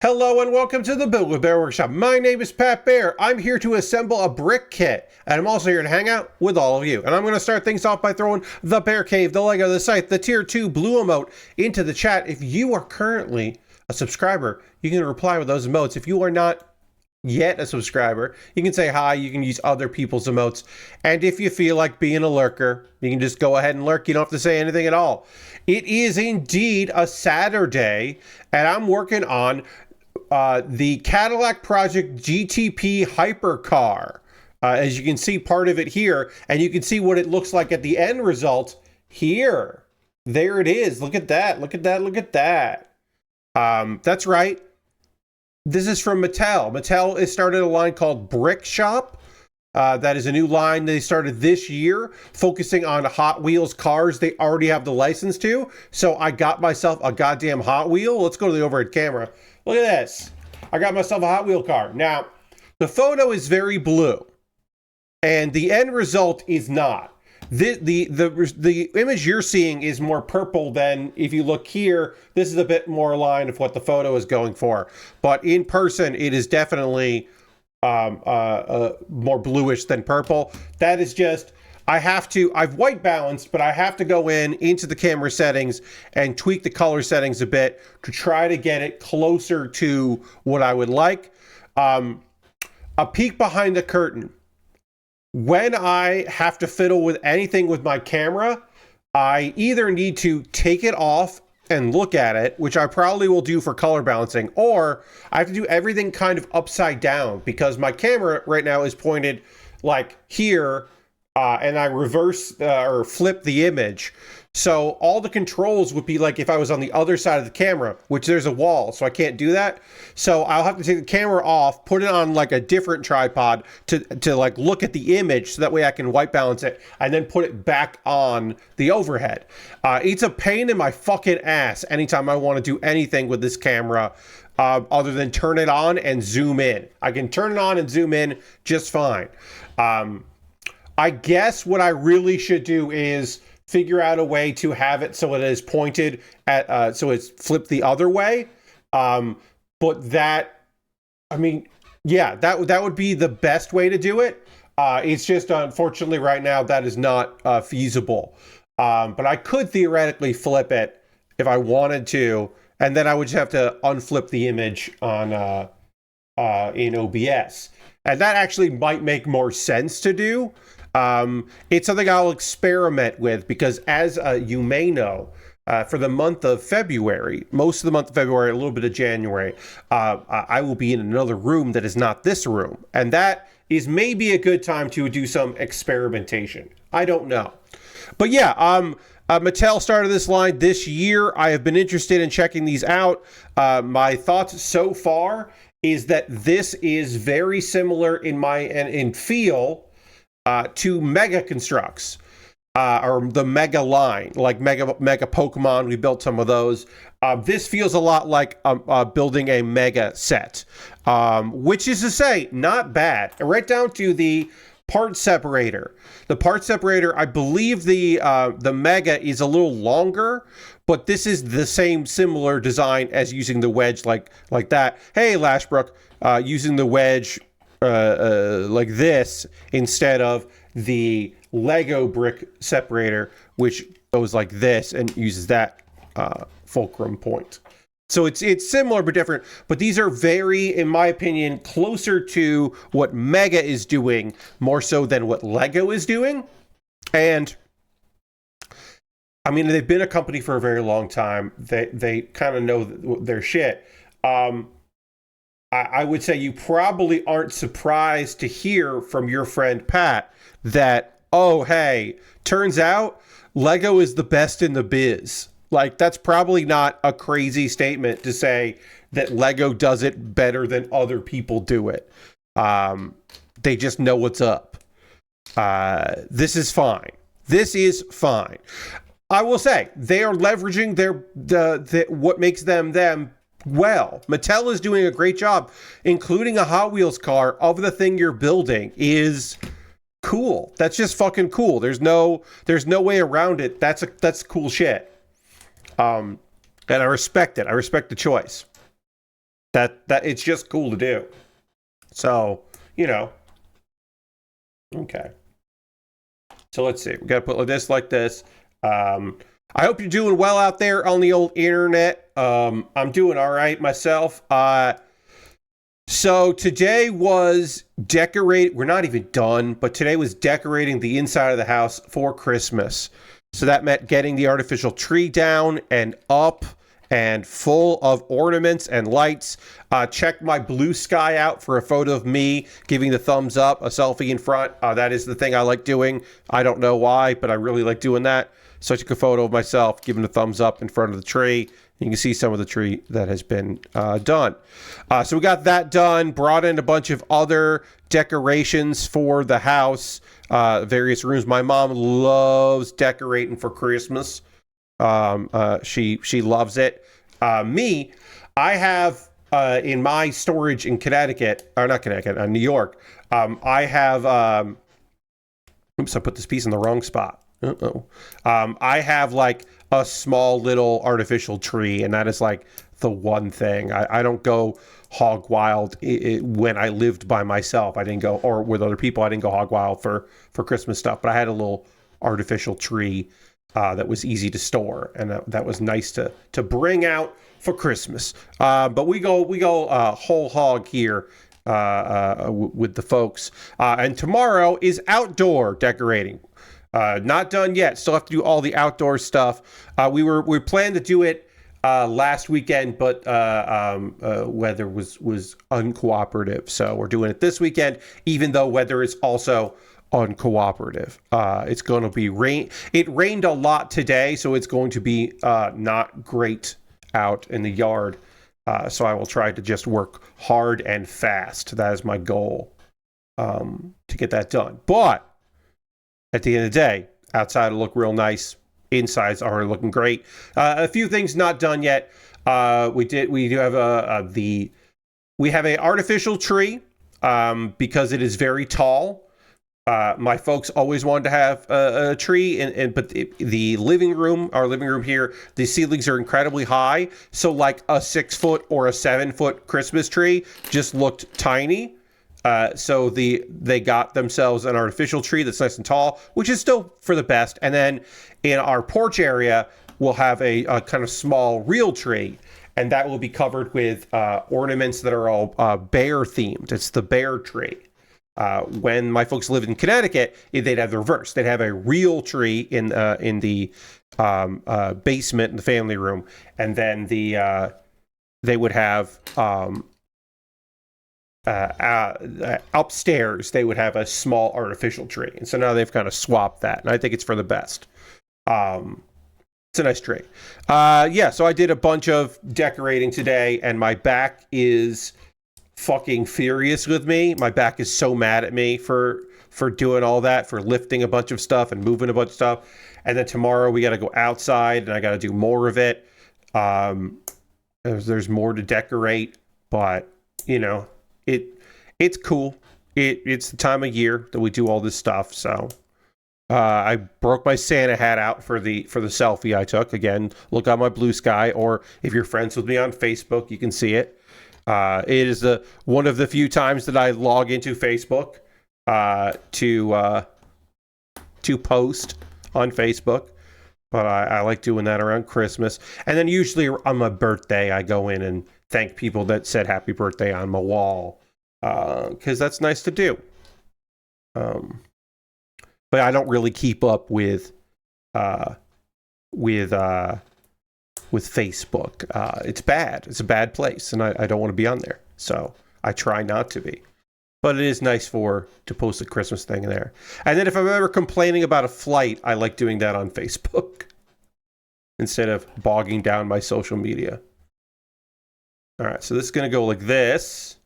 Hello and welcome to the Build with Bear Workshop. My name is Pat Bear. I'm here to assemble a brick kit, and I'm also here to hang out with all of you. And I'm going to start things off by throwing the Bear Cave, the Lego, the site, the Tier 2 Blue emote into the chat. If you are currently a subscriber, you can reply with those emotes. If you are not yet a subscriber, you can say hi, you can use other people's emotes, and if you feel like being a lurker, you can just go ahead and lurk. You don't have to say anything at all. It is indeed a Saturday, and I'm working on the Cadillac Project GTP Hypercar. As you can see part of it here, and you can see what it looks like at the end result here. There it is. Look at that. Look at that. Look at that. That's right. This is from Mattel. Mattel has started a line called Brick Shop. That is a new line they started this year, focusing on Hot Wheels cars they already have the license to. So I got myself a goddamn Hot Wheel. Let's go to the overhead camera. Look at this. I got myself a Hot Wheel car. Now, the photo is very blue, and the end result is not. The image you're seeing is more purple than if you look here. This is a bit more aligned with what the photo is going for. But in person, it is definitely more bluish than purple. That is just, I've white balanced, but I have to go into the camera settings and tweak the color settings a bit to try to get it closer to what I would like. A peek behind the curtain. When I have to fiddle with anything with my camera, I either need to take it off and look at it, which I probably will do for color balancing, or I have to do everything kind of upside down because my camera right now is pointed like here, and I reverse or flip the image. So all the controls would be like if I was on the other side of the camera, which there's a wall, so I can't do that. So I'll have to take the camera off, put it on like a different tripod to like look at the image so that way I can white balance it and then put it back on the overhead. It's a pain in my fucking ass anytime I want to do anything with this camera other than turn it on and zoom in. I can turn it on and zoom in just fine. I guess what I really should do is figure out a way to have it so it is pointed at, so it's flipped the other way. But that, I mean, yeah, that would be the best way to do it. It's just, unfortunately, right now, that is not feasible. But I could theoretically flip it if I wanted to, and then I would just have to unflip the image on in OBS. And that actually might make more sense to do. It's something I'll experiment with because, as you may know, for the month of February, most of the month of February, a little bit of January, I will be in another room that is not this room. And that is maybe a good time to do some experimentation. I don't know. But yeah, Mattel started this line this year. I have been interested in checking these out. My thoughts so far is that this is very similar in feel to Mega Constructs, or the Mega line, like Mega Pokemon. We built some of those. This feels a lot like building a Mega set, which is to say, not bad. Right down to the part separator. The part separator, I believe the Mega is a little longer, but this is the similar design as using the wedge like that. Hey, Lashbrook, using the wedge like this instead of the Lego brick separator, which goes like this and uses that fulcrum point. So it's similar but different, but these are very, in my opinion, closer to what Mega is doing more so than what Lego is doing. And I mean, they've been a company for a very long time. They kind of know their shit. I would say you probably aren't surprised to hear from your friend Pat that, oh, hey, turns out Lego is the best in the biz. Like, that's probably not a crazy statement to say that Lego does it better than other people do it. They just know what's up. This is fine. This is fine. I will say, they are leveraging what makes them well. Mattel is doing a great job. Including a Hot Wheels car of the thing you're building is cool. That's just fucking cool. There's no way around it. That's cool shit. And I respect it. I respect the choice. That it's just cool to do. So, you know. Okay. So let's see. We got to put this like this. I hope you're doing well out there on the old internet. I'm doing all right myself. So today was decorate. We're not even done, but today was decorating the inside of the house for Christmas. So that meant getting the artificial tree down and up and full of ornaments and lights. Check my blue sky out for a photo of me giving the thumbs up, a selfie in front. That is the thing I like doing. I don't know why, but I really like doing that. So I took a photo of myself giving a thumbs up in front of the tree. You can see some of the tree that has been done. So we got that done, brought in a bunch of other decorations for the house, various rooms. My mom loves decorating for Christmas. She loves it. Me, I have in my storage in Connecticut, or not Connecticut, New York, I have, oops, I put this piece in the wrong spot. I have like a small little artificial tree, and that is like the one thing. I don't go hog wild. When I lived by myself, I didn't go, or with other people, I didn't go hog wild for Christmas stuff, but I had a little artificial tree that was easy to store, and that was nice to bring out for Christmas. But we go whole hog here with the folks. And tomorrow is outdoor decorating. Not done yet. Still have to do all the outdoor stuff. We planned to do it last weekend, but weather was uncooperative. So we're doing it this weekend, even though weather is also uncooperative. It's going to be rain. It rained a lot today, so it's going to be not great out in the yard. So I will try to just work hard and fast. That is my goal, to get that done. But at the end of the day, outside will look real nice. Inside's already looking great. A few things not done yet. We do have we have an artificial tree because it is very tall. My folks always wanted to have a tree, but the living room, our living room here, the ceilings are incredibly high. So like a 6-foot or a 7-foot Christmas tree just looked tiny. So they got themselves an artificial tree that's nice and tall, which is still for the best. And then in our porch area, we'll have a kind of small real tree, and that will be covered with ornaments that are all bear themed. It's the bear tree. When my folks lived in Connecticut, they'd have the reverse. They'd have a real tree in the basement in the family room, and then they would have upstairs they would have a small artificial tree, and so now they've kind of swapped that, and I think it's for the best. It's a nice tree. So I did a bunch of decorating today, and my back is fucking furious with me. My back is so mad at me for doing all that, for lifting a bunch of stuff and moving a bunch of stuff. And then tomorrow we got to go outside, and I got to do more of it. There's more to decorate, but you know, it's cool. It's the time of year that we do all this stuff. So I broke my Santa hat out for the selfie I took. Again, look on my blue sky, or if you're friends with me on Facebook, you can see it. It is one of the few times that I log into Facebook to post on Facebook, but I like doing that around Christmas. And then usually on my birthday, I go in and thank people that said happy birthday on my wall, because that's nice to do. But I don't really keep up with Facebook. It's bad. It's a bad place, and I don't want to be on there. So I try not to be. But it is nice to post a Christmas thing there. And then if I'm ever complaining about a flight, I like doing that on Facebook instead of bogging down my social media. All right, so this is going to go like this.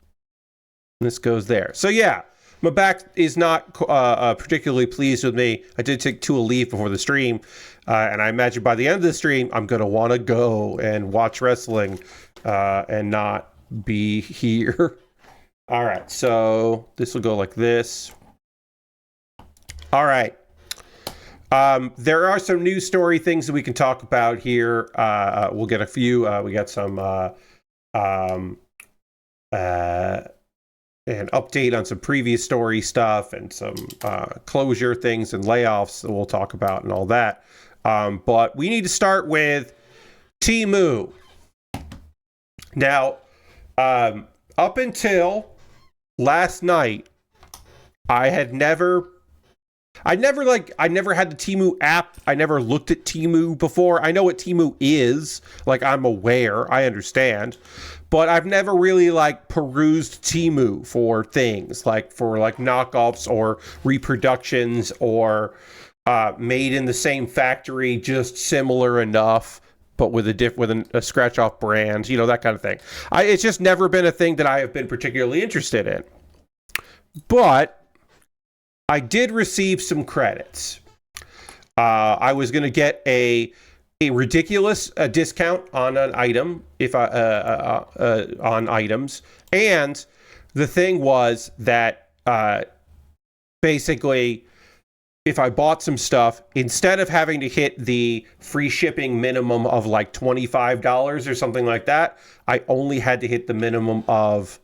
And this goes there. So yeah, my back is not particularly pleased with me. I did take a leave before the stream. And I imagine by the end of the stream, I'm going to want to go and watch wrestling and not be here. All right, so this will go like this. All right. There are some news story things that we can talk about here. We'll get a few. We got some an update on some previous story stuff and some closure things and layoffs that we'll talk about and all that. But we need to start with Temu. Now, up until last night, I never had the Temu app. I never looked at Temu before. I know what Temu is. Like, I'm aware. I understand. But I've never really, like, perused Temu for things. Like, for, like, knockoffs or reproductions or made in the same factory, just similar enough, but with a scratch-off brand. You know, that kind of thing. It's just never been a thing that I have been particularly interested in. But I did receive some credits. I was going to get a ridiculous discount on an item on items, and the thing was that basically, if I bought some stuff, instead of having to hit the free shipping minimum of like $25 or something like that, I only had to hit the minimum of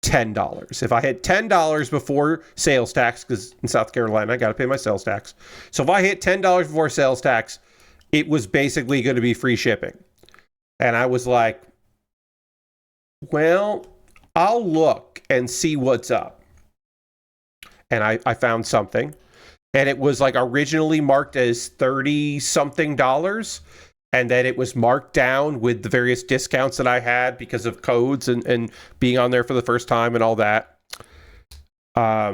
$10. If I hit $10 before sales tax, because in South Carolina I got to pay my sales tax, so if I hit $10 before sales tax, it was basically going to be free shipping. And I was like, well, I'll look and see what's up. And I found something, and it was like originally marked as $30 something, and then it was marked down with the various discounts that I had because of codes and being on there for the first time and all that. Let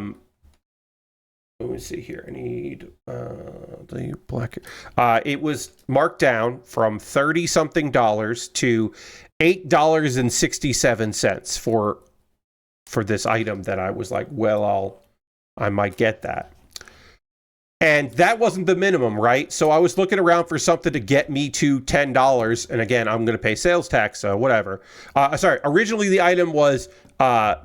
me see here. I need the black. It was marked down from $30 something to $8.67 for this item that I was like, well, I might get that. And that wasn't the minimum, right? So I was looking around for something to get me to $10. And again, I'm going to pay sales tax, so whatever. Originally the item was, it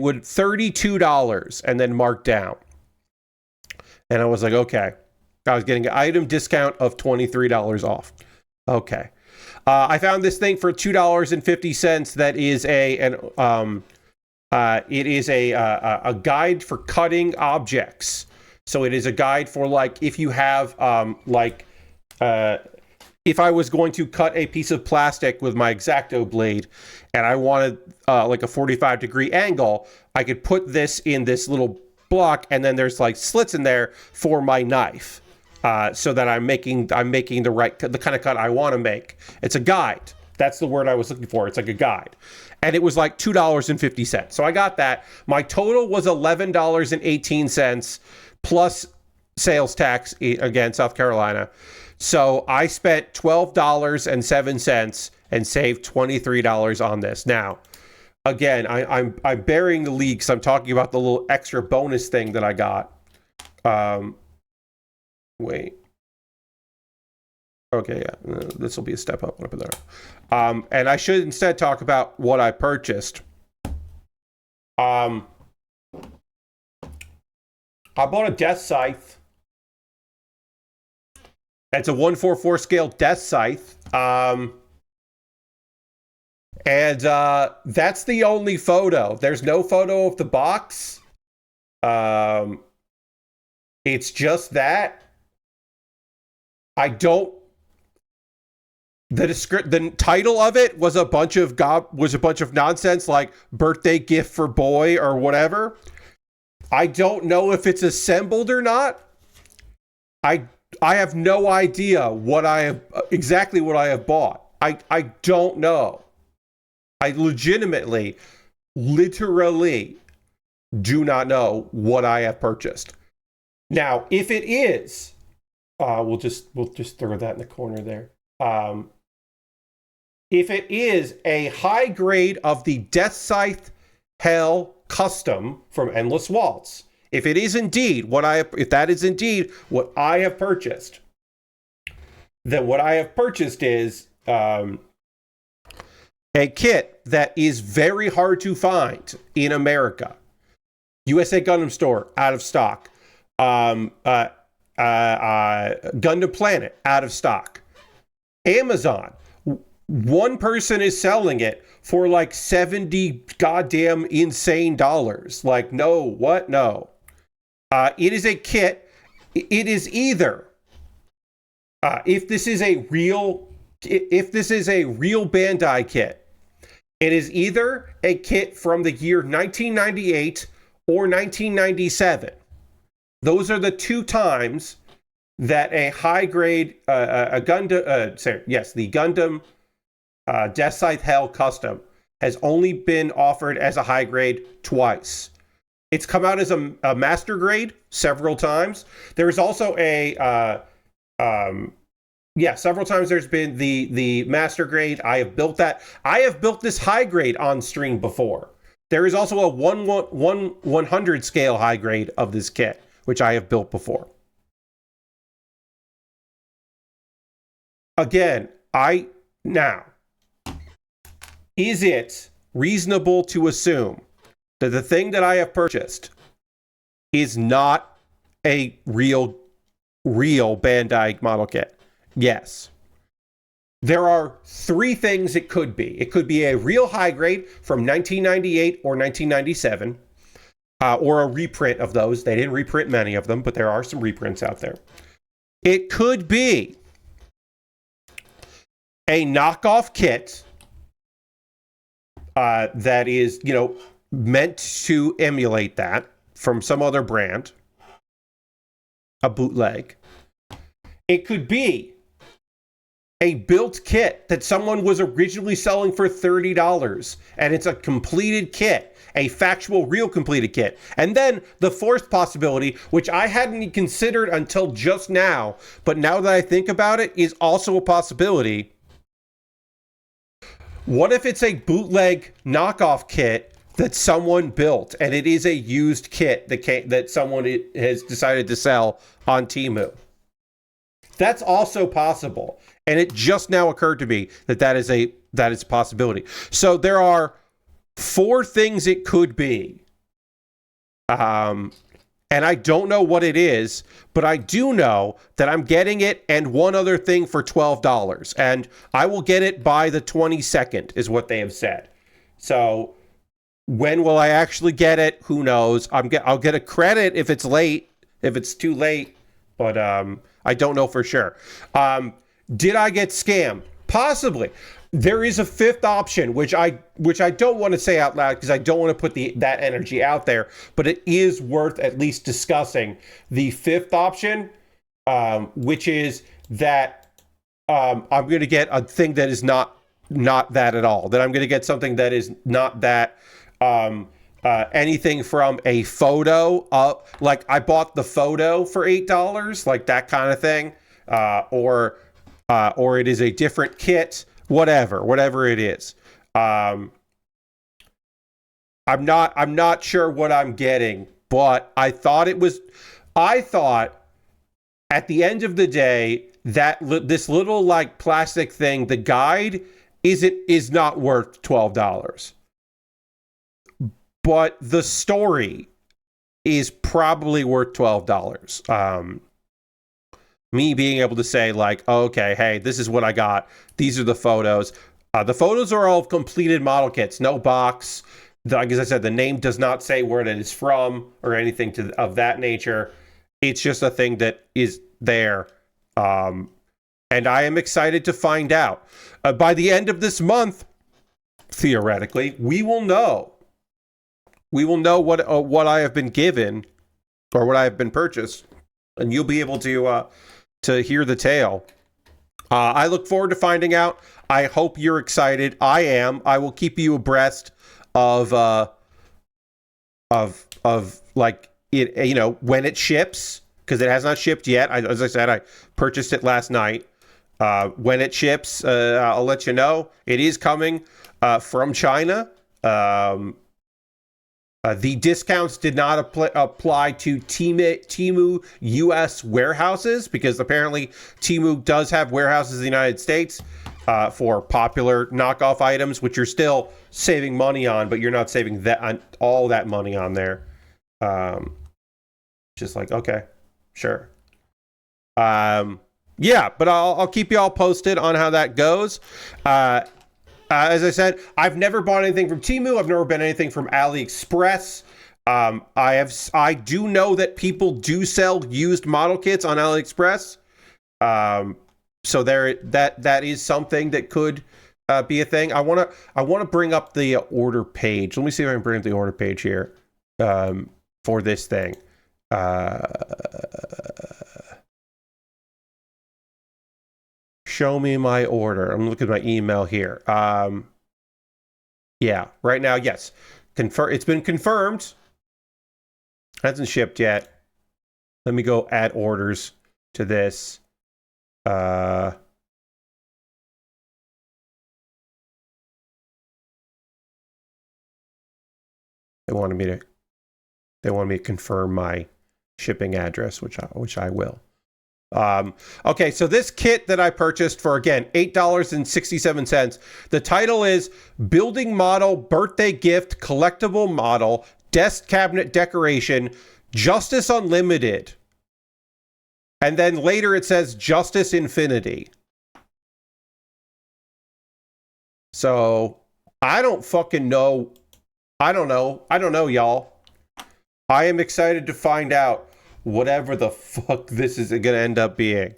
would $32 and then marked down. And I was like, okay. I was getting an item discount of $23 off. Okay. I found this thing for $2.50 that is it is a guide for cutting objects. So it is a guide for, like, if you have if I was going to cut a piece of plastic with my X-Acto blade and I wanted like a 45-degree angle, I could put this in this little block, and then there's like slits in there for my knife, so that I'm making the kind of cut I want to make. It's a guide. That's the word I was looking for. It's like a guide. And it was like $2.50. So I got that. My total was $11.18 plus sales tax, again, South Carolina. So I spent $12.07 and saved $23 on this. Now, again, I'm burying the lead because I'm talking about the little extra bonus thing that I got. Wait. Okay, yeah, this will be a step up. I'll put that up. And I should instead talk about what I purchased. I bought a death scythe. It's a 1/4 scale death scythe. And that's the only photo. There's no photo of the box. It's just that. The title of it was a bunch of nonsense, like birthday gift for boy or whatever. I don't know if it's assembled or not. I have no idea exactly what I have bought. I don't know. I literally do not know what I have purchased. Now, if it is, we'll just throw that in the corner there. If it is a high grade of the Death Scythe Hell Custom from Endless Waltz, if that is indeed what I have purchased, then what I have purchased is a kit that is very hard to find in America. USA Gundam Store, out of stock. Gundam Planet, out of stock. Amazon, one person is selling it for like 70 goddamn insane dollars. Like, no, what? No. It is a kit. It is either, if this is a real Bandai kit, it is either a kit from the year 1998 or 1997. Those are the two times that a high grade, the Gundam Death Scythe Hell Custom has only been offered as a high grade twice. It's come out as a master grade several times. There is also several times there's been the master grade. I have built that. I have built this high grade on stream before. There is also a 1/100 scale high grade of this kit, which I have built before. Again, is it reasonable to assume that the thing that I have purchased is not a real Bandai model kit? Yes. There are three things it could be. It could be a real high grade from 1998 or 1997, or a reprint of those. They didn't reprint many of them, but there are some reprints out there. It could be a knockoff kit that is, meant to emulate that from some other brand, a bootleg. It could be a built kit that someone was originally selling for $30, and it's a completed kit, a factual, real completed kit. And then the fourth possibility, which I hadn't considered until just now, but now that I think about it, is also a possibility. What if it's a bootleg knockoff kit that someone built, and it is a used kit that someone has decided to sell on Temu? That's also possible, and it just now occurred to me that is a possibility. So there are four things it could be, and I don't know what it is, but I do know that I'm getting it and one other thing for $12, and I will get it by the 22nd, is what they have said. So when will I actually get it? Who knows? I'll get a credit if it's late, if it's too late, but I don't know for sure. Did I get scammed? Possibly. There is a fifth option, which I don't want to say out loud because I don't want to put that energy out there, but it is worth at least discussing. The fifth option, which is that I'm going to get a thing that is not that at all. That I'm going to get something that is not that. Anything from a photo, like I bought the photo for $8, like that kind of thing, or it is a different kit. Whatever it is. I'm not sure what I'm getting, but I thought at the end of the day that this little like plastic thing, the guide is not worth $12. But the story is probably worth $12. Me being able to say like, oh, okay, hey, this is what I got. These are the photos. The photos are all completed model kits, no box. Like as I said, the name does not say where it is from or anything of that nature. It's just a thing that is there. And I am excited to find out. By the end of this month, theoretically, we will know. We will know what I have been given or what I have been purchased, and you'll be able to hear the tale. I look forward to finding out. I hope you're excited. I am. I will keep you abreast of like it, when it ships, because it has not shipped yet. As I said, I purchased it last night. When it ships, I'll let you know. It is coming from China. The discounts did not apply to Temu U.S. warehouses, because apparently Temu does have warehouses in the United States for popular knockoff items, which you're still saving money on, but you're not saving all that money on there. Just like, okay, sure. yeah, but I'll keep you all posted on how that goes. As I said, I've never bought anything from Temu. I've never bought anything from AliExpress. I do know that people do sell used model kits on AliExpress. So that is something that could be a thing. I want to bring up the order page. Let me see if I can bring up the order page here for this thing. Show me my order. I'm looking at my email here. Yeah, right now, yes. It's been confirmed. Hasn't shipped yet. Let me go add orders to this. They wanted me to confirm my shipping address, which I will. Okay, so this kit that I purchased for, again, $8.67. The title is Building Model Birthday Gift Collectible Model Desk Cabinet Decoration Justice Unlimited. And then later it says Justice Infinity. So I don't fucking know. I don't know, y'all. I am excited to find out whatever the fuck this is going to end up being.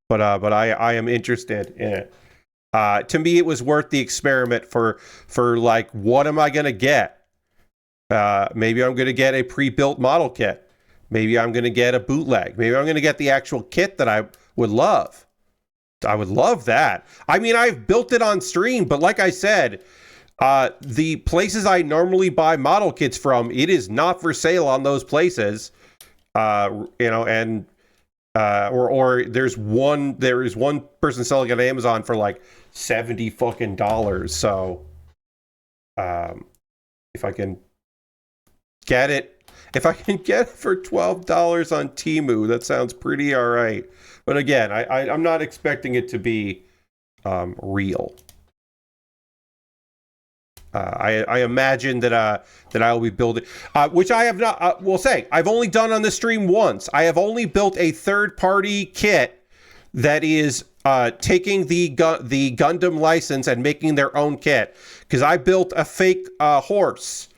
But I am interested in it. To me, it was worth the experiment for like, what am I going to get? Maybe I'm going to get a pre-built model kit. Maybe I'm going to get a bootleg. Maybe I'm going to get the actual kit that I would love. I would love that. I mean, I've built it on stream, but like I said, the places I normally buy model kits from, it is not for sale on those places. Or there is one person selling on Amazon for like $70 fucking dollars. So, if I can get it for $12 on Temu, that sounds pretty all right. But again, I'm not expecting it to be real. I imagine that I will be building, which I have not. Will say I've only done on the stream once. I have only built a third-party kit that is taking the Gundam license and making their own kit. Because I built a fake horse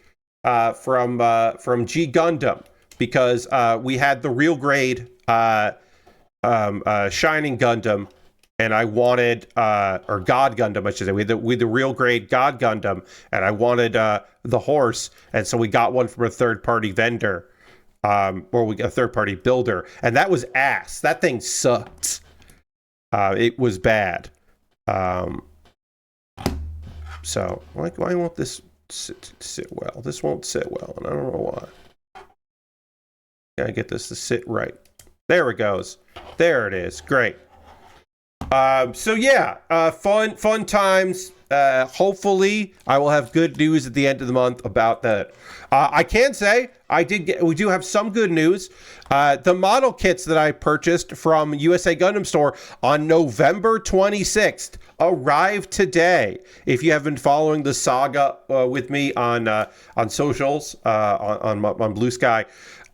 from G Gundam because we had the real grade Shining Gundam. And I wanted, or God Gundam, I should say. We had the real grade God Gundam, and I wanted the horse, and so we got one from a third-party vendor, or we got a third-party builder, and that was ass. That thing sucked. It was bad. So why won't this sit well? This won't sit well, and I don't know why. Gotta get this to sit right. There it goes. There it is. Great. So yeah, fun times. Hopefully I will have good news at the end of the month about that. I can say we do have some good news. The model kits that I purchased from USA Gundam Store on November 26th arrived today. If you have been following the saga with me on socials, on Blue Sky,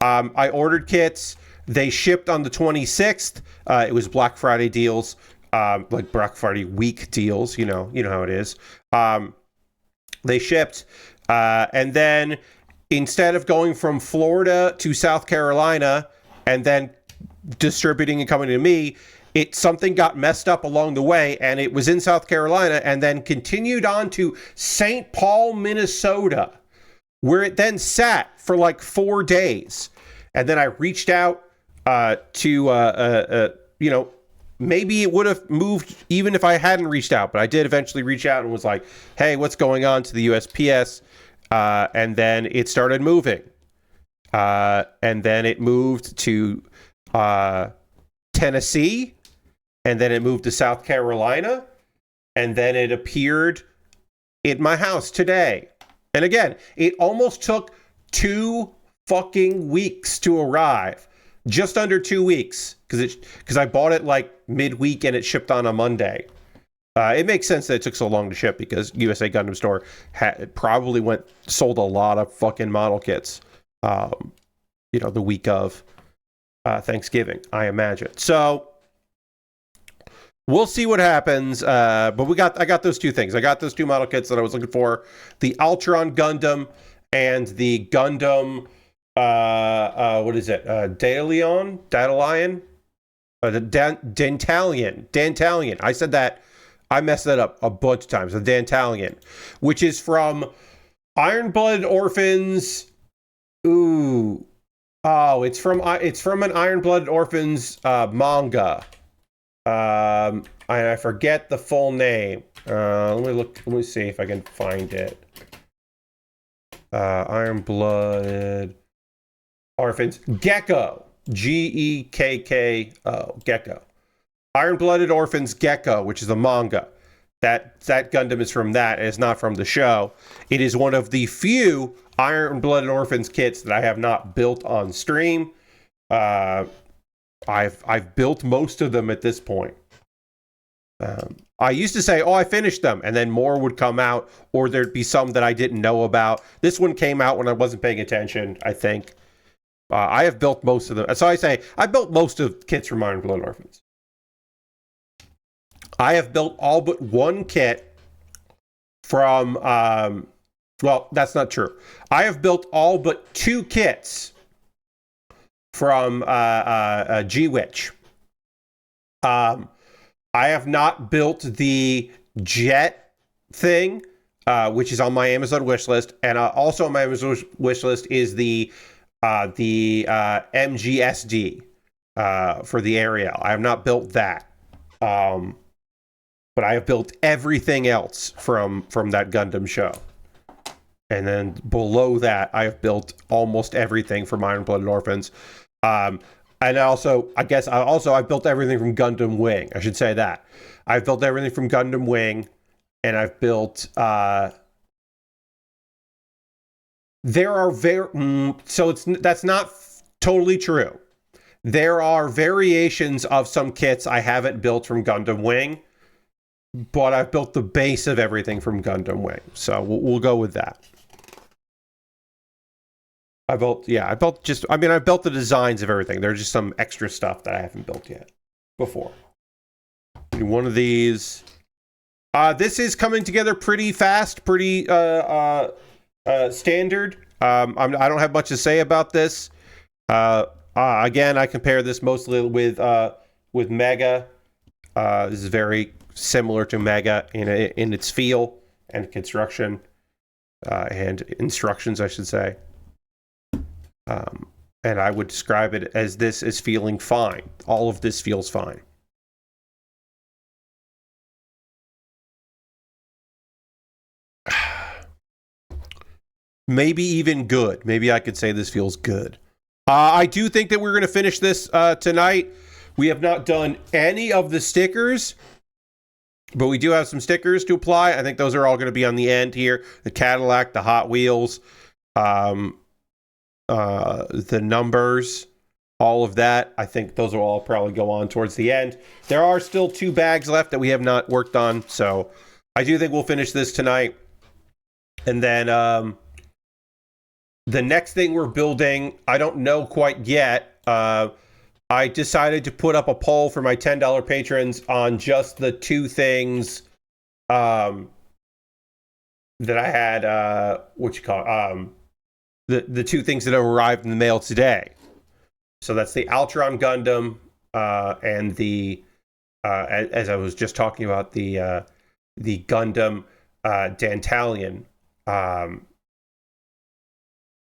I ordered kits. They shipped on the 26th. It was Black Friday deals. Like Black Friday week deals, you know how it is. They shipped, and then instead of going from Florida to South Carolina and then distributing and coming to me, something got messed up along the way, and it was in South Carolina and then continued on to St. Paul, Minnesota, where it then sat for like 4 days. And then I reached out to maybe it would have moved even if I hadn't reached out, but I did eventually reach out and was like, hey, what's going on to the USPS? And then it started moving. And then it moved to Tennessee. And then it moved to South Carolina. And then it appeared at my house today. And again, it almost took 2 fucking weeks to arrive. Just under 2 weeks, because I bought it like midweek and it shipped on a Monday. It makes sense that it took so long to ship because USA Gundam Store probably sold a lot of fucking model kits, the week of Thanksgiving, I imagine. So we'll see what happens. But I got those two things. I got those two model kits that I was looking for: the Ultron Gundam and the Gundam. What is it? Dantalion. Dantalion. I said that. I messed that up a bunch of times. The Dantalion, which is from Iron-Blooded Orphans. Ooh. Oh, it's from an Iron-Blooded Orphans manga. I forget the full name. Let me see if I can find it. Iron-Blooded Orphans. Gecko. Gekko. Gecko. Iron-Blooded Orphans Gecko, which is a manga. That Gundam is from that. It's not from the show. It is one of the few Iron-Blooded Orphans kits that I have not built on stream. I've built most of them at this point. I used to say, I finished them, and then more would come out, or there'd be some that I didn't know about. This one came out when I wasn't paying attention, I think. I have built most of them. So I say, I built most of kits from Iron-Blooded Orphans. I have built all but one kit from, well, that's not true. I have built all but two kits from G-Witch. I have not built the jet thing, which is on my Amazon wish list, and also on my Amazon wish list is the MGSD for the Ariel. I have not built that, but I have built everything else from that Gundam show. And then below that, I have built almost everything from Iron-Blooded Orphans. And also, I've built everything from Gundam Wing. I should say that. I've built everything from Gundam Wing, and I've built... there are that's not totally true. There are variations of some kits I haven't built from Gundam Wing, but I've built the base of everything from Gundam Wing. So we'll go with that. I built the designs of everything. There's just some extra stuff that I haven't built yet before. One of these. This is coming together pretty fast, pretty standard. I don't have much to say about this. Again, I compare this mostly with Mega. This is very similar to Mega in its feel and construction and instructions, I should say. And I would describe it as this is feeling fine. All of this feels fine. Maybe even good. Maybe I could say this feels good. I do think that we're going to finish this tonight. We have not done any of the stickers, but we do have some stickers to apply. I think those are all going to be on the end here. The Cadillac, the Hot Wheels, the numbers, all of that. I think those will all probably go on towards the end. There are still 2 bags left that we have not worked on, so I do think we'll finish this tonight. And then the next thing we're building, I don't know quite yet. I decided to put up a poll for my $10 patrons on just the 2 things that I had, the 2 things that have arrived in the mail today. So that's the Ultron Gundam and the, as I was just talking about, the Gundam Dantalion.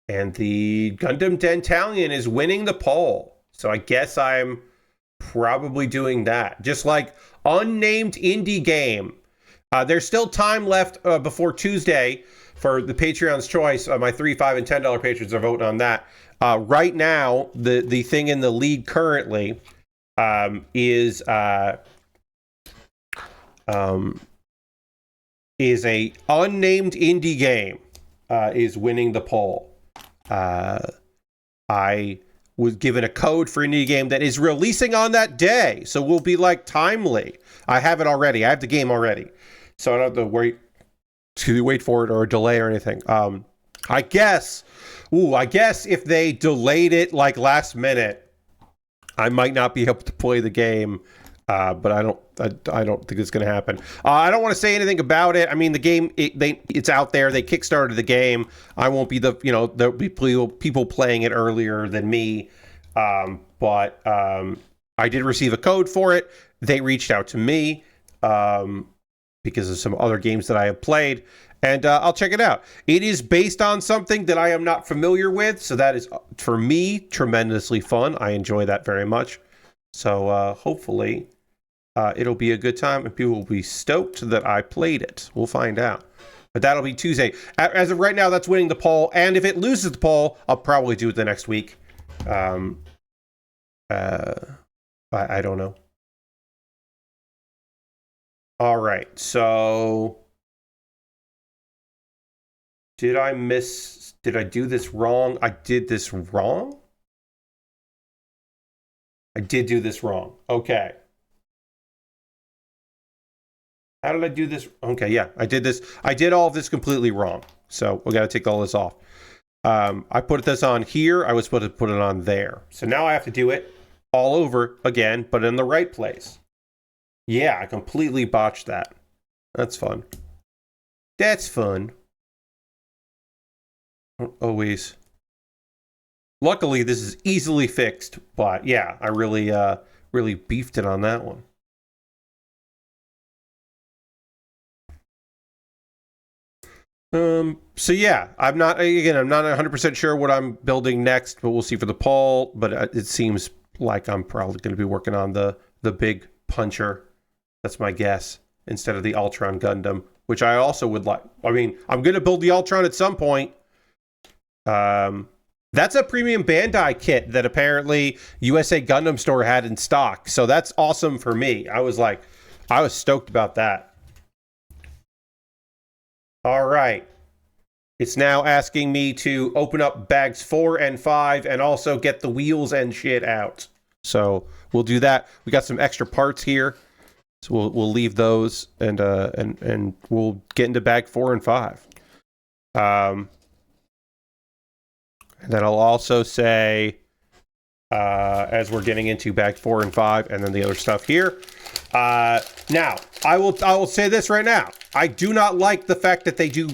And the Gundam Dantalion is winning the poll. So I guess I'm probably doing that. Just like unnamed indie game. There's still time left before Tuesday for the Patreon's choice. My $3, $5, and $10 patrons are voting on that. Right now, the thing in the lead currently is a unnamed indie game is winning the poll. I was given a code for indie game that is releasing on that day, so we'll be like timely. I have it already. I have the game already, so I don't have to wait for it or a delay or anything. I guess if they delayed it like last minute, I might not be able to play the game But I don't think it's going to happen. I don't want to say anything about it. I mean, the game, it's out there. They kickstarted the game. I won't be there'll be people playing it earlier than me. But I did receive a code for it. They reached out to me because of some other games that I have played, and I'll check it out. It is based on something that I am not familiar with, so that is, for me, tremendously fun. I enjoy that very much. So hopefully it'll be a good time, and people will be stoked that I played it. We'll find out. But that'll be Tuesday. As of right now, that's winning the poll, and if it loses the poll, I'll probably do it the next week. I don't know. All right, so did I do this wrong? I did this wrong? I did do this wrong. Okay. How did I do this? Okay, yeah, I did this. I did all of this completely wrong. So we got to take all this off. I put this on here. I was supposed to put it on there. So now I have to do it all over again, but in the right place. Yeah, I completely botched that. That's fun. That's fun. Always. Luckily, this is easily fixed, but yeah, I really beefed it on that one. So yeah, I'm not 100% sure what I'm building next, but we'll see for the poll. But it seems like I'm probably going to be working on the big puncher. That's my guess, instead of the Ultron Gundam, which I also would like. I mean, I'm going to build the Ultron at some point. That's a premium Bandai kit that apparently USA Gundam Store had in stock. So that's awesome for me. I was stoked about that. All right. It's now asking me to open up bags 4 and 5 and also get the wheels and shit out. So we'll do that. We got some extra parts here. So we'll leave those and we'll get into bag 4 and 5. And then I'll also say, as we're getting into bag 4 and 5, and then the other stuff here. Now, I will say this right now. I do not like the fact that they do,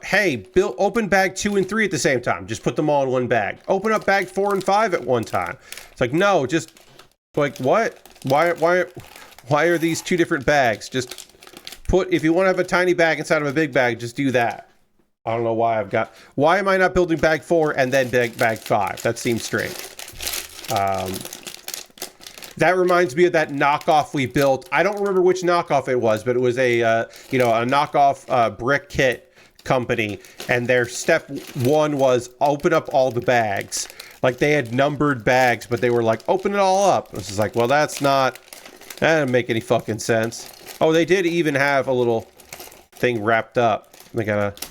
hey, open bag 2 and 3 at the same time. Just put them all in one bag. Open up bag 4 and 5 at one time. It's like, no, just, like, what? Why are these 2 different bags? Just if you want to have a tiny bag inside of a big bag, just do that. I don't know why am I not building bag 4 and then bag 5? That seems strange. That reminds me of that knockoff we built. I don't remember which knockoff it was, but it was a knockoff brick kit company, and their step 1 was open up all the bags. Like, they had numbered bags, but they were like, open it all up. This is like, well, that doesn't make any fucking sense. Oh, they did even have a little thing wrapped up. They got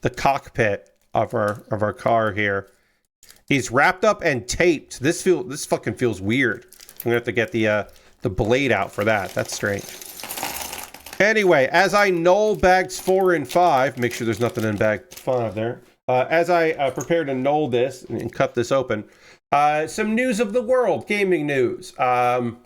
the cockpit of our car here is wrapped up and taped. This fucking feels weird. I'm gonna have to get the blade out for that. That's strange. Anyway, as I null bags 4 and 5, make sure there's nothing in bag 5 there. As I prepare to null this and cut this open, some news of the world, gaming news. We'll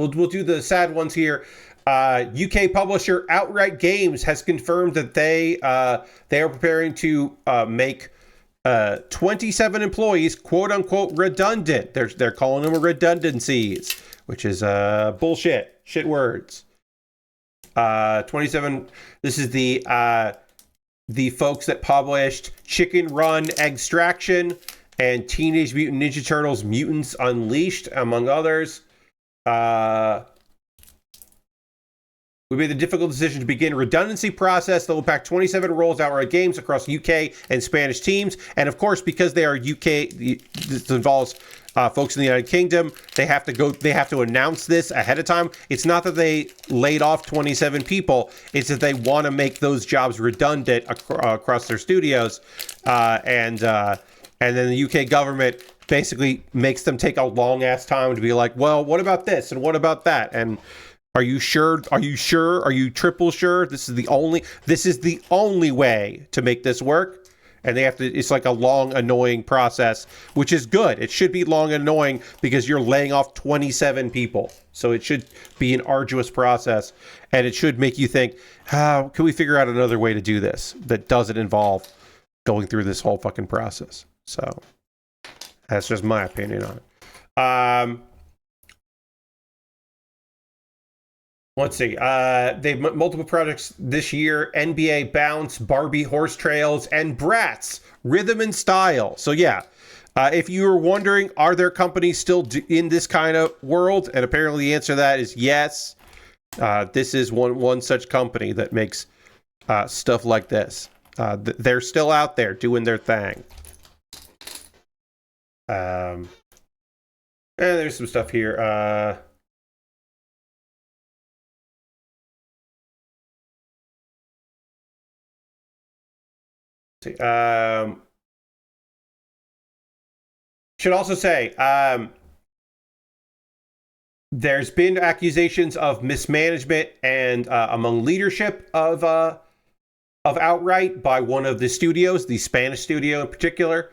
do the sad ones here. UK publisher Outright Games has confirmed that they are preparing to make 27 employees, quote unquote, redundant. They're calling them redundancies, which is bullshit. Shit words. 27. This is the folks that published Chicken Run Extraction and Teenage Mutant Ninja Turtles Mutants Unleashed, among others. We made the difficult decision to begin a redundancy process that will impact 27 roles Outright Games across UK and Spanish teams. And of course, because they are UK, this involves folks in the United Kingdom, they have to announce this ahead of time. It's not that they laid off 27 people. It's that they want to make those jobs redundant across their studios. And then the UK government basically makes them take a long ass time to be like, well, what about this? And what about that? And are you sure? Are you sure? Are you triple sure? This is the only way to make this work. and they have to, it's like a long, annoying process, which is good. It should be long and annoying because you're laying off 27 people. So it should be an arduous process, and it should make you think, how can we figure out another way to do this that doesn't involve going through this whole fucking process? So that's just my opinion on it. Let's see. They've multiple projects this year: NBA Bounce, Barbie Horse Trails, and Bratz Rhythm and Style. So yeah, if you were wondering, are there companies still in this kind of world? And apparently the answer to that is yes. This is one such company that makes stuff like this. They're still out there doing their thing. And there's some stuff here. Should also say, there's been accusations of mismanagement and among leadership of Outright by one of the studios, the Spanish studio in particular,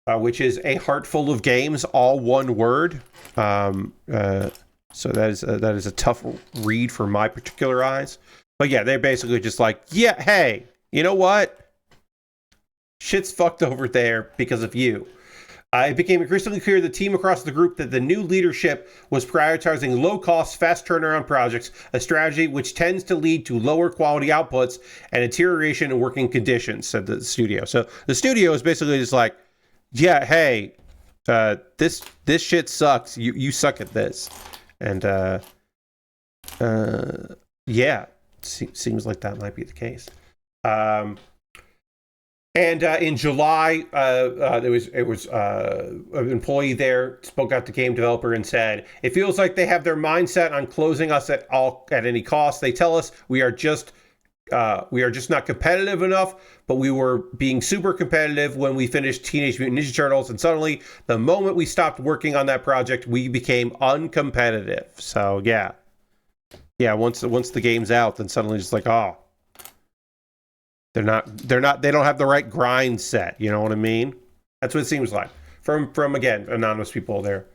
which is A Heart Full of Games, all one word. So that is a tough read for my particular eyes. But yeah, they're basically just like, yeah, hey, you know what? Shit's fucked over there because of you. It became increasingly clear to the team across the group that the new leadership was prioritizing low-cost, fast turnaround projects, a strategy which tends to lead to lower quality outputs and deterioration in working conditions, said the studio. So the studio is basically just like, yeah, hey, this shit sucks. You suck at this. And yeah, seems like that might be the case. And in July, there was an employee there spoke out to game developer and said, "It feels like they have their mindset on closing us at any cost. They tell us we are just not competitive enough, but we were being super competitive when we finished Teenage Mutant Ninja Turtles, and suddenly, the moment we stopped working on that project, we became uncompetitive." So yeah. Once the game's out, then suddenly just like, oh, they don't have the right grind set. You know what I mean? That's what it seems like from again, anonymous people they're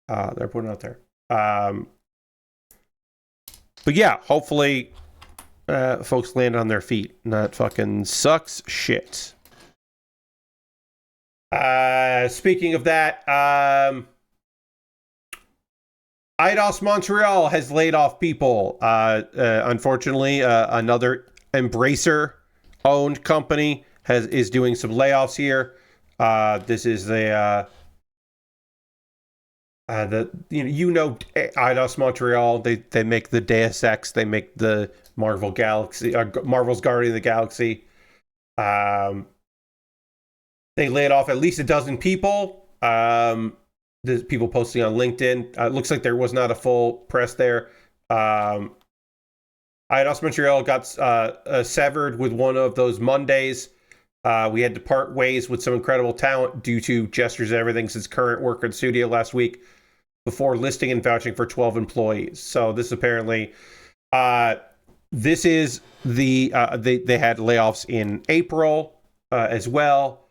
putting out there. But yeah, hopefully folks land on their feet. Not fucking sucks shit. Speaking of that, Eidos Montreal has laid off people. Unfortunately, another Embracer-owned company is doing some layoffs here. This is the Eidos Montreal. They make the Deus Ex. They make the Marvel's Guardian of the Galaxy. They laid off at least a dozen people. There's people posting on LinkedIn. It looks like there was not a full press there. Eidos Montreal got severed with one of those Mondays. We had to part ways with some incredible talent due to gestures and everything since current work at the studio last week before listing and vouching for 12 employees. So this apparently, this is they had layoffs in April as well.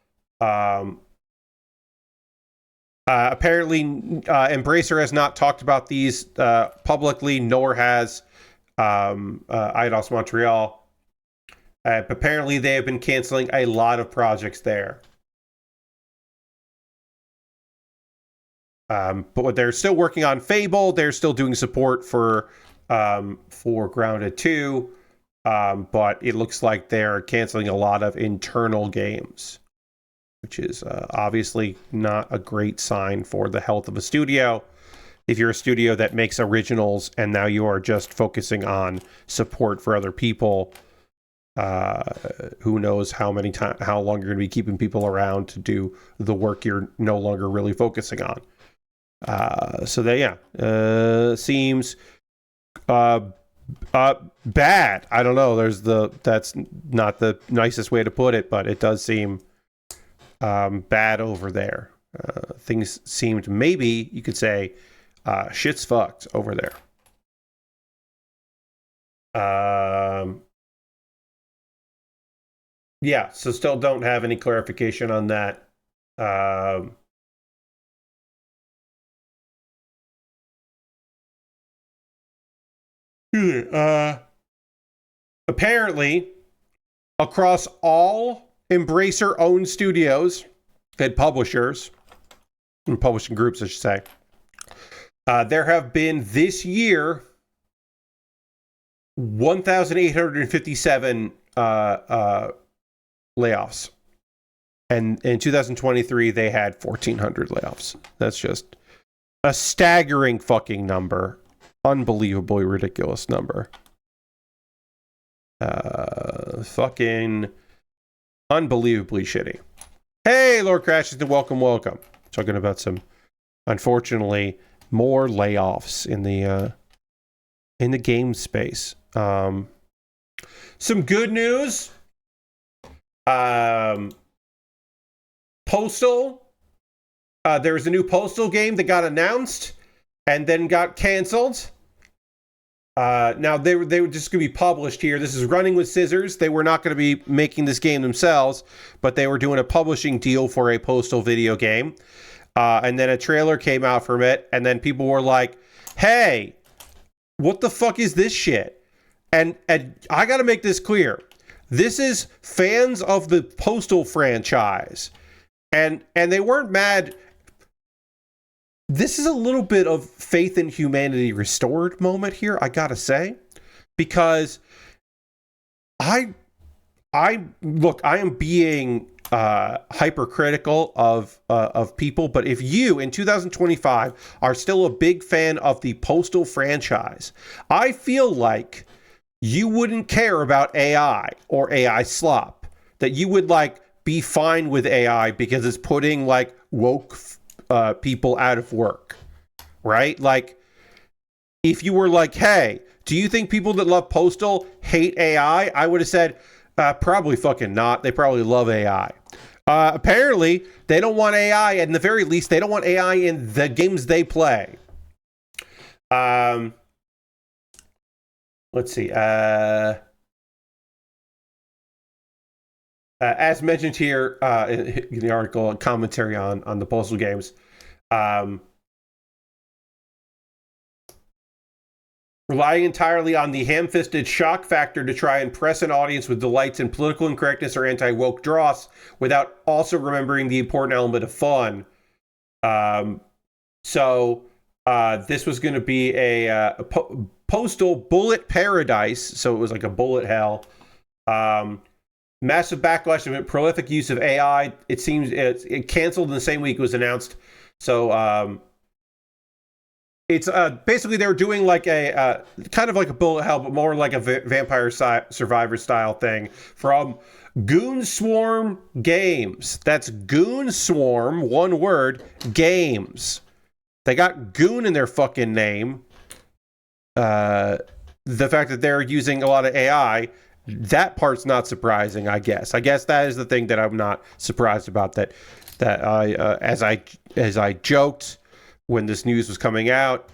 Apparently, Embracer has not talked about these publicly, nor has Eidos Montreal. Apparently, they have been canceling a lot of projects there. But they're still working on Fable. They're still doing support for Grounded 2. But it looks like they're canceling a lot of internal games, which is obviously not a great sign for the health of a studio. If you're a studio that makes originals and now you are just focusing on support for other people, who knows how long you're going to be keeping people around to do the work you're no longer really focusing on. So that seems bad. I don't know. That's not the nicest way to put it, but it does seem bad over there. Things seemed, maybe you could say, shit's fucked over there. Yeah, so still don't have any clarification on that. Apparently, across all Embracer-owned studios and publishers, and publishing groups, I should say, there have been this year 1,857 layoffs. And in 2023, they had 1,400 layoffs. That's just a staggering fucking number. Unbelievably ridiculous number. Fucking unbelievably shitty. Hey, Lord Crashes, and welcome. Talking about some, unfortunately, more layoffs in the game space. Some good news. Postal. There was a new Postal game that got announced and then got canceled. Now they were just going to be published here. This is Running with Scissors. They were not going to be making this game themselves, but they were doing a publishing deal for a Postal video game. And then a trailer came out from it, and then people were like, "Hey, what the fuck is this shit?" And I got to make this clear. This is fans of the Postal franchise. And they weren't mad. This is a little bit of faith in humanity restored moment here, I gotta say, because I am being hypercritical of people, but if you in 2025 are still a big fan of the Postal franchise, I feel like you wouldn't care about AI or AI slop, that you would like be fine with AI because it's putting like woke people out of work, right? Like, if you were like, hey, do you think people that love Postal hate AI? I would have said, probably fucking not. They probably love AI. Apparently, they don't want AI, and at the very least, they don't want AI in the games they play. Let's see. As mentioned here in the article, commentary on the Postal games, relying entirely on the ham-fisted shock factor to try and press an audience with delights in political incorrectness or anti-woke dross without also remembering the important element of fun. So this was going to be a Postal bullet paradise, so it was like a bullet hell. Massive backlash of prolific use of AI. It seems it canceled in the same week it was announced. So it's basically they were doing like a kind of like a bullet hell, but more like a Vampire Survivor style thing from Goon Swarm Games. That's Goon Swarm, one word, Games. They got Goon in their fucking name. The fact that they're using a lot of AI, that part's not surprising, I guess. I guess that is the thing that I'm not surprised about. That I as I joked when this news was coming out,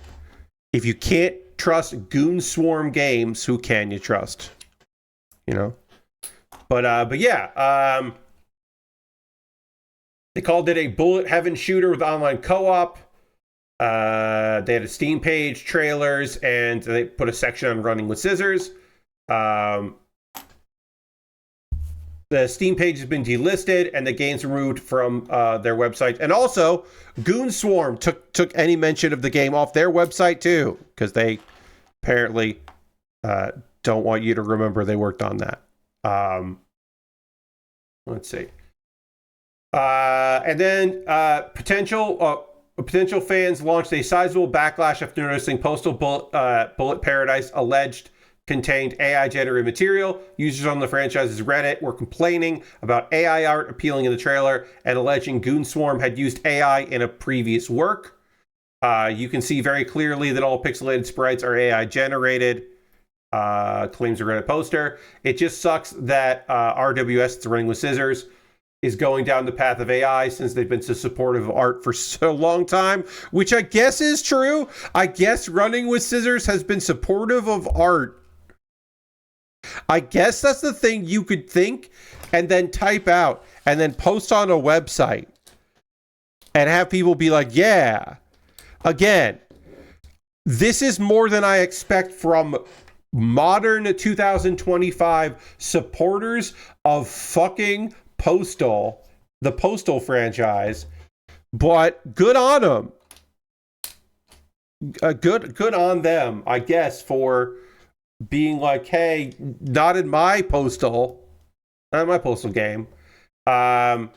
if you can't trust Goon Swarm Games, who can you trust? You know. But yeah, they called it a bullet heaven shooter with online co-op. They had a Steam page, trailers, and they put a section on Running with Scissors. The Steam page has been delisted, and the game's removed from their website. And also, Goon Swarm took any mention of the game off their website too, because they apparently don't want you to remember they worked on that. Let's see. And then potential fans launched a sizable backlash after noticing Postal Bullet Paradise alleged contained AI-generated material. Users on the franchise's Reddit were complaining about AI art appealing in the trailer and alleging Goon Swarm had used AI in a previous work. You can see very clearly that all pixelated sprites are AI-generated. Claims a Reddit poster. It just sucks that RWS, it's Running with Scissors, is going down the path of AI since they've been so supportive of art for so long time, which I guess is true. I guess Running with Scissors has been supportive of art. I guess that's the thing you could think and then type out and then post on a website and have people be like, yeah. Again, this is more than I expect from modern 2025 supporters of fucking Postal, the Postal franchise. But good on them. Good on them, I guess, for being like, hey, not in my Postal game. Then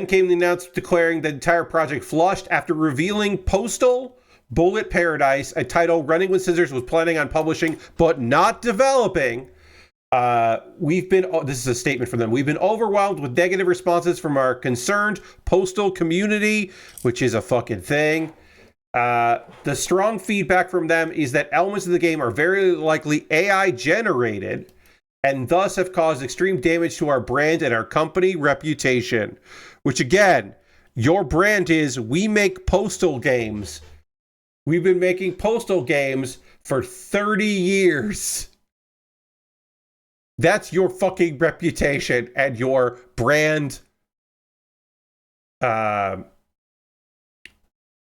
came the announcement declaring the entire project flushed after revealing Postal Bullet Paradise, a title Running with Scissors was planning on publishing but not developing. This is a statement from them. We've been overwhelmed with negative responses from our concerned Postal community, which is a fucking thing. The strong feedback from them is that elements of the game are very likely AI generated and thus have caused extreme damage to our brand and our company reputation. Which again, your brand is, we make Postal games. We've been making Postal games for 30 years. That's your fucking reputation and your brand.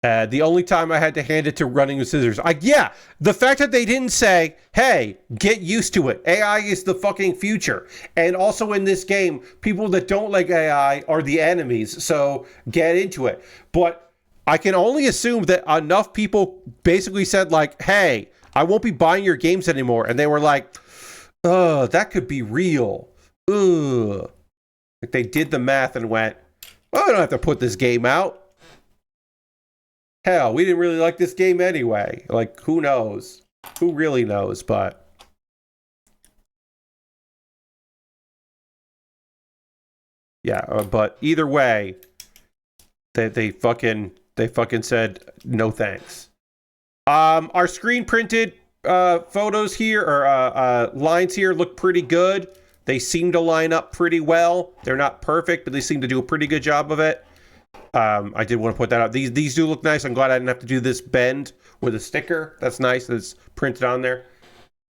The only time I had to hand it to Running with Scissors. The fact that they didn't say, hey, get used to it. AI is the fucking future. And also in this game, people that don't like AI are the enemies. So get into it. But I can only assume that enough people basically said like, hey, I won't be buying your games anymore. And they were like, that could be real. Ugh. Like they did the math and went, well, I don't have to put this game out. Hell, we didn't really like this game anyway. Like, who knows? Who really knows? But yeah, but either way, they fucking said no thanks. Our screen printed photos here or lines here look pretty good. They seem to line up pretty well. They're not perfect, but they seem to do a pretty good job of it. I did want to put that out. These do look nice. I'm glad I didn't have to do this bend with a sticker. That's nice. That's printed on there.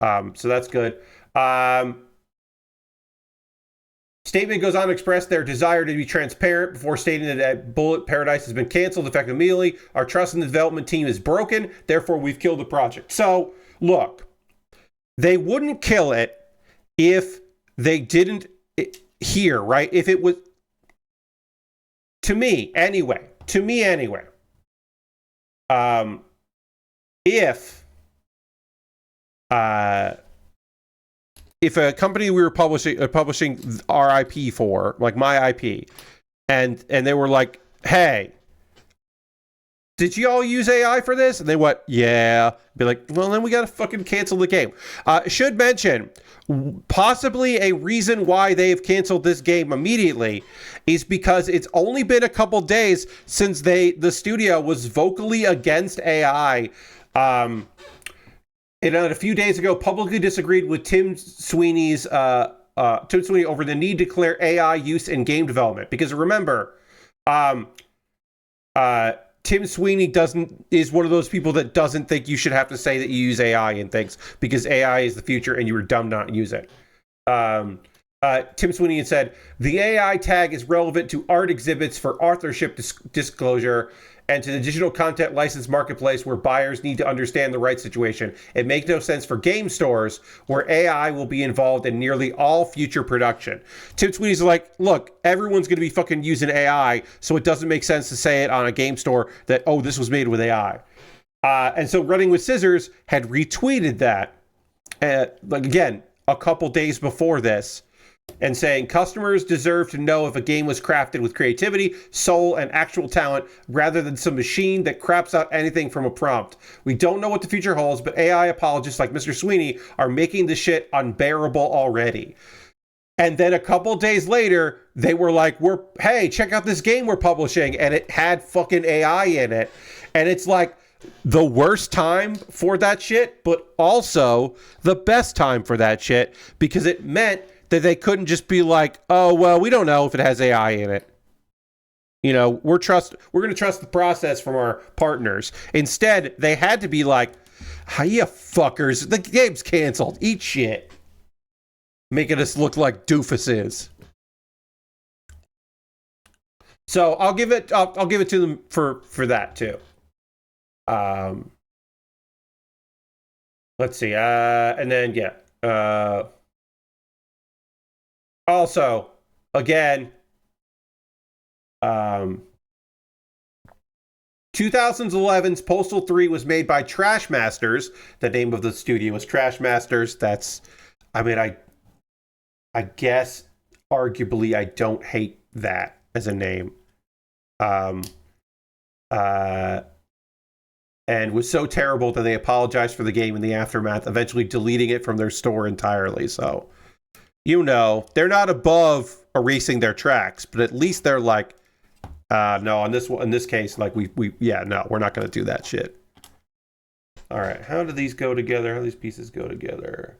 So that's good. Statement goes on to express their desire to be transparent before stating that Bullet Paradise has been canceled effective immediately. Our trust in the development team is broken. Therefore, we've killed the project. So, look, they wouldn't kill it if they didn't hear, right? If it was, to me anyway, if a company we were publishing our IP for, like my IP, and they were like, hey, did you all use AI for this? And they went, yeah. Be like, well, then we got to fucking cancel the game. Should mention, possibly a reason why they've canceled this game immediately is because it's only been a couple days since the studio was vocally against AI. And a few days ago, publicly disagreed with Tim Sweeney over the need to declare AI use in game development. Because remember, Tim Sweeney is one of those people that doesn't think you should have to say that you use AI in things because AI is the future and you were dumb not to use it. Tim Sweeney had said, the AI tag is relevant to art exhibits for authorship disclosure and to the digital content license marketplace where buyers need to understand the right situation. It makes no sense for game stores where AI will be involved in nearly all future production. Tim Sweeney's like, look, everyone's going to be fucking using AI, so it doesn't make sense to say it on a game store that, oh, this was made with AI. And so Running with Scissors had retweeted that, again, a couple days before this, and saying customers deserve to know if a game was crafted with creativity, soul, and actual talent rather than some machine that craps out anything from a prompt. We don't know what the future holds, but AI apologists like Mr. Sweeney are making the shit unbearable already. And then a couple days later, they were like, hey, check out this game we're publishing, and it had fucking AI in it. And it's like the worst time for that shit, but also the best time for that shit because it meant that they couldn't just be like, oh, well, we don't know if it has AI in it. You know, we're going to trust the process from our partners. Instead, they had to be like, hi, you fuckers, the game's canceled. Eat shit. making us look like doofuses. So I'll give it to them for that too. Let's see. And then also, again, 2011's Postal 3 was made by Trash Masters. The name of the studio was Trash Masters. That's, I mean, I guess arguably I don't hate that as a name. And was so terrible that they apologized for the game in the aftermath, eventually deleting it from their store entirely. So, they're not above erasing their tracks, but at least they're like, no, in this case, like we're not going to do that shit. All right, how do these go together? How do these pieces go together?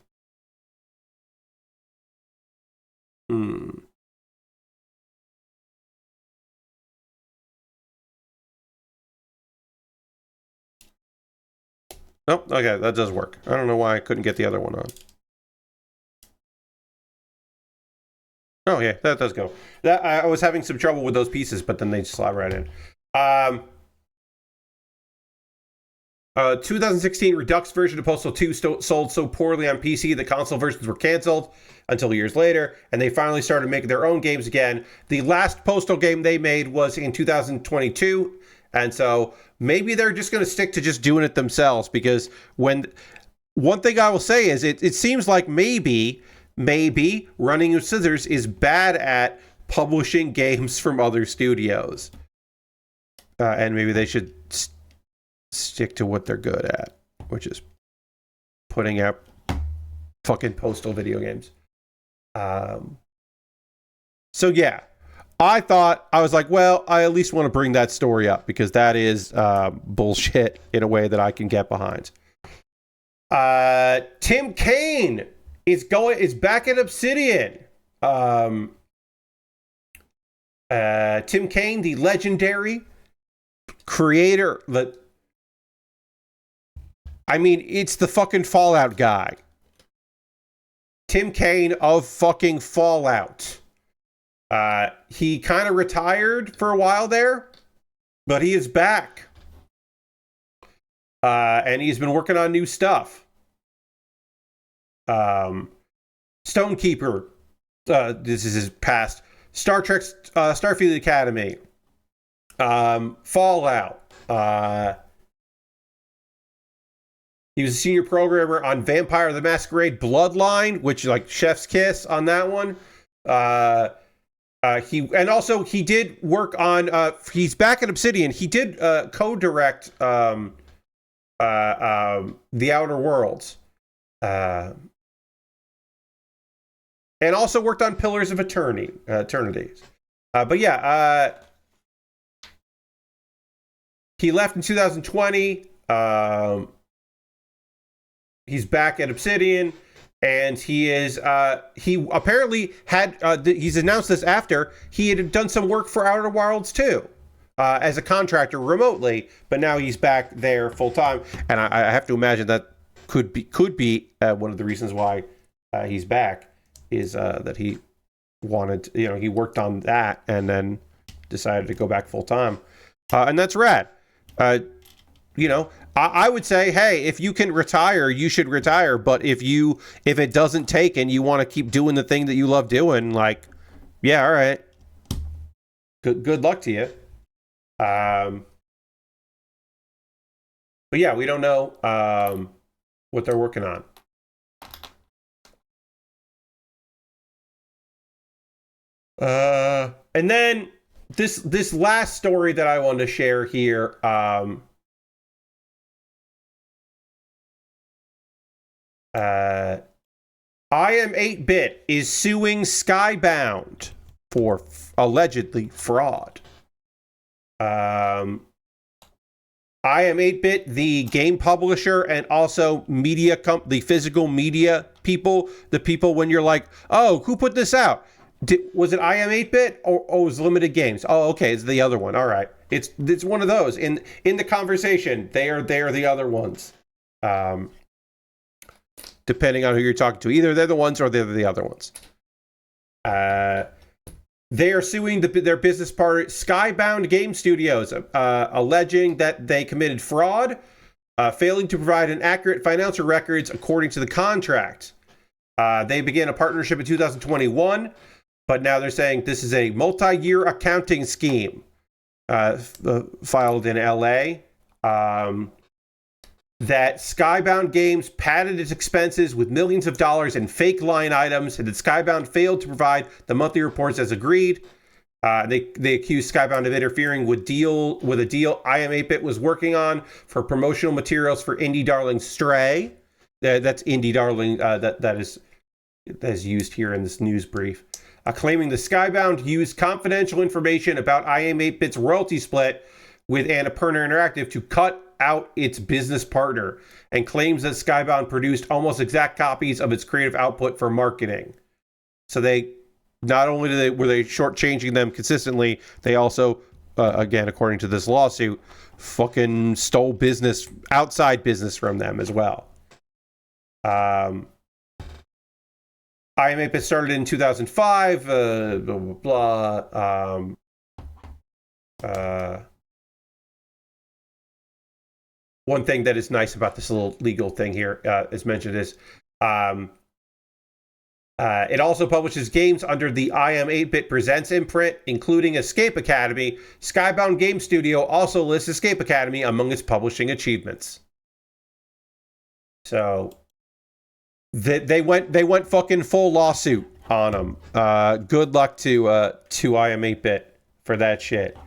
Oh, okay, that does work. I don't know why I couldn't get the other one on. Oh yeah, that does go. That I was having some trouble with those pieces, but then they slide right in. 2016 Redux version of Postal 2 sold so poorly on PC that console versions were canceled until years later, and they finally started making their own games again. The last Postal game they made was in 2022, and so maybe they're just going to stick to just doing it themselves, because one thing I will say is it seems like maybe Running with Scissors is bad at publishing games from other studios. And maybe they should stick to what they're good at, which is putting out fucking Postal video games. So yeah, I was like, well, I at least want to bring that story up because that is bullshit in a way that I can get behind. Tim Kaine is back at Obsidian. Tim Kaine, the legendary creator, it's the fucking Fallout guy. Tim Kaine of fucking Fallout. He kind of retired for a while there, but he is back. And he's been working on new stuff. Stonekeeper, this is his past. Star Trek, Starfleet Academy, Fallout. He was a senior programmer on Vampire the Masquerade Bloodline, which is like Chef's Kiss on that one. He did work on. He's back at Obsidian. He did co-direct The Outer Worlds. And also worked on Pillars of Eternity. He left in 2020. He's back at Obsidian, and he apparently had, he's announced this after he had done some work for Outer Worlds too, as a contractor remotely, but now he's back there full time. And I have to imagine that could be one of the reasons why he's back is that he wanted, he worked on that and then decided to go back full time. And that's rad. I would say, hey, if you can retire, you should retire. But if it doesn't take and you want to keep doing the thing that you love doing, like, yeah, all right. Good luck to you. But yeah, we don't know what they're working on. And then this last story that I wanted to share here, I Am 8-Bit is suing Skybound for allegedly fraud. I Am 8-Bit, the game publisher, and also the physical media people, the people when you're like, oh, who put this out? Was it I Am 8-Bit or it was Limited Games? Oh, okay, it's the other one. All right, it's one of those. In the conversation, they are the other ones. depending on who you're talking to. Either they're the ones or they're the other ones. They are suing their business partner, Skybound Game Studios, alleging that they committed fraud, failing to provide an accurate financial records according to the contract. They began a partnership in 2021, but now they're saying this is a multi-year accounting scheme filed in LA. That Skybound Games padded its expenses with millions of dollars in fake line items, and that Skybound failed to provide the monthly reports as agreed. They accused Skybound of interfering with a deal IM8-Bit was working on for promotional materials for indie darling Stray. That's indie darling that is used here in this news brief. Claiming the Skybound used confidential information about IM8-Bit's royalty split with Annapurna Interactive to cut out its business partner, and claims that Skybound produced almost exact copies of its creative output for marketing. So they not only were they shortchanging them consistently, they also, again, according to this lawsuit, fucking stole outside business from them as well. IM8-Bit started in 2005, blah, blah, blah. One thing that is nice about this little legal thing here, as mentioned, is it also publishes games under the IM8-Bit Presents imprint, including Escape Academy. Skybound Game Studio also lists Escape Academy among its publishing achievements. So they went fucking full lawsuit on them. Good luck to IM8-Bit for that shit.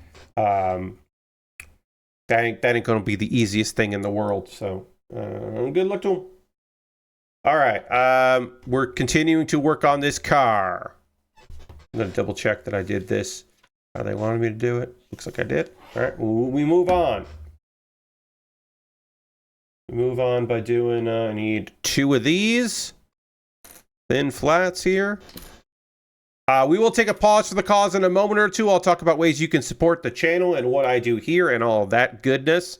That ain't going to be the easiest thing in the world. So good luck to them. All right. We're continuing to work on this car. I'm going to double check that I did this how they wanted me to do it. Looks like I did. All right. We move on. We move on by doing, I need 2 of these thin flats here. We will take a pause for the cause in a moment or two. I'll talk about ways you can support the channel and what I do here and all that goodness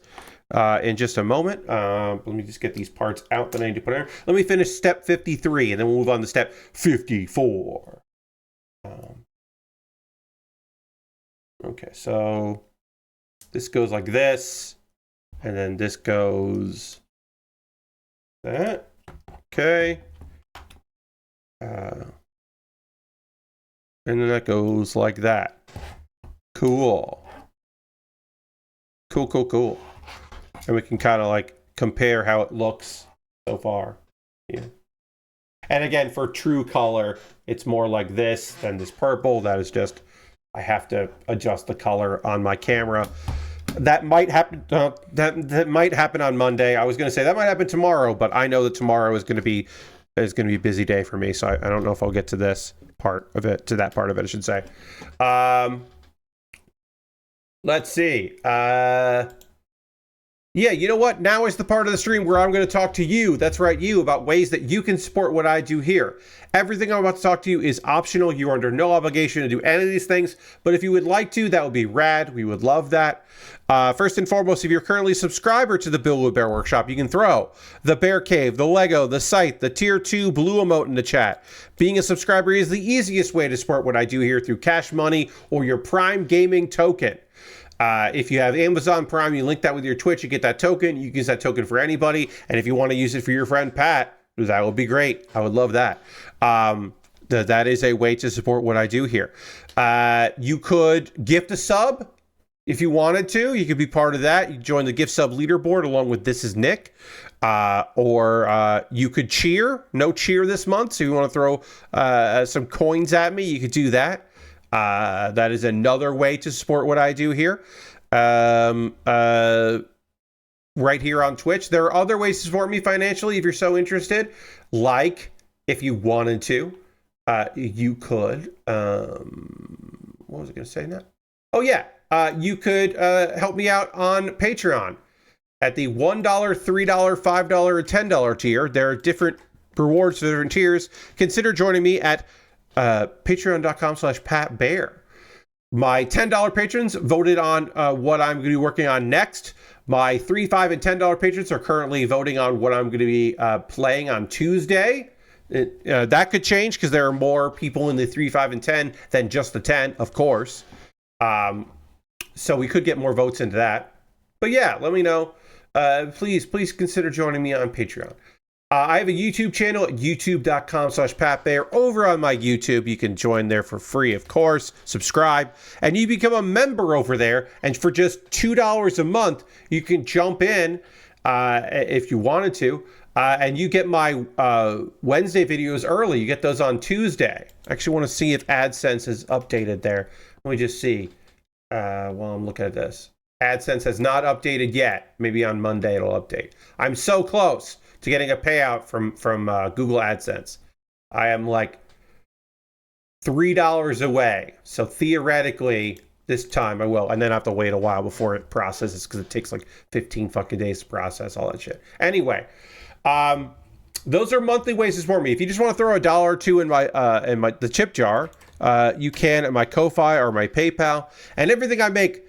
in just a moment. Let me just get these parts out that I need to put in. Let me finish step 53 and then we'll move on to step 54. Okay, so this goes like this, and then this goes that. Okay. And then that goes like that. Cool. Cool. And we can kind of like compare how it looks so far. Yeah. And again, for true color, it's more like this than this purple. That is just, I have to adjust the color on my camera. That might happen. That might happen on Monday. I was going to say that might happen tomorrow, but I know that tomorrow is going to be a busy day for me. So I don't know if I'll get to this part of it, I should say. Let's see. Yeah, you know what? Now is the part of the stream where I'm going to talk to you. That's right, you, about ways that you can support what I do here. Everything I'm about to talk to you is optional. You're under no obligation to do any of these things. But if you would like to, that would be rad. We would love that. First and foremost, if you're currently a subscriber to the Bill Bear Workshop, you can throw the Bear Cave, the Lego, the site, the Tier 2 blue emote in the chat. Being a subscriber is the easiest way to support what I do here through cash money or your Prime Gaming token. If you have Amazon Prime, you link that with your Twitch, you get that token. You can use that token for anybody. And if you want to use it for your friend Pat, that would be great. I would love that. That is a way to support what I do here. You could gift a sub if you wanted to. You could be part of that. You join the gift sub leaderboard along with This Is Nick. Or you could cheer. No cheer this month. So if you want to throw some coins at me, you could do that. That is another way to support what I do here. Right here on Twitch. There are other ways to support me financially if you're so interested. Like, if you wanted to, you could. What was I going to say now? Oh, yeah. You could help me out on Patreon. At the $1, $3, $5, or $10 tier, there are different rewards for different tiers. Consider joining me at patreon.com/PatBear. My $10 patrons voted on what I'm going to be working on next. My $3, $5, and $10 patrons are currently voting on what I'm going to be playing on Tuesday. That could change because there are more people in the 3, 5, and 10 than just the 10, of course. So we could get more votes into that. But yeah, let me know. Please consider joining me on Patreon. I have a YouTube channel at youtube.com/PatBaer. Over on my YouTube, you can join there for free, of course. Subscribe, and you become a member over there. And for just $2 a month, you can jump in if you wanted to. And you get my Wednesday videos early. You get those on Tuesday. I actually want to see if AdSense is updated there. Let me just see while I'm looking at this. AdSense has not updated yet. Maybe on Monday it'll update. I'm so close to getting a payout from Google AdSense. I am like $3 away. So theoretically, this time I will. And then I have to wait a while before it processes because it takes like 15 fucking days to process all that shit. Anyway, those are monthly ways to support me. If you just want to throw $1 or $2 in the chip jar, you can at my Ko-Fi or my PayPal. And everything I make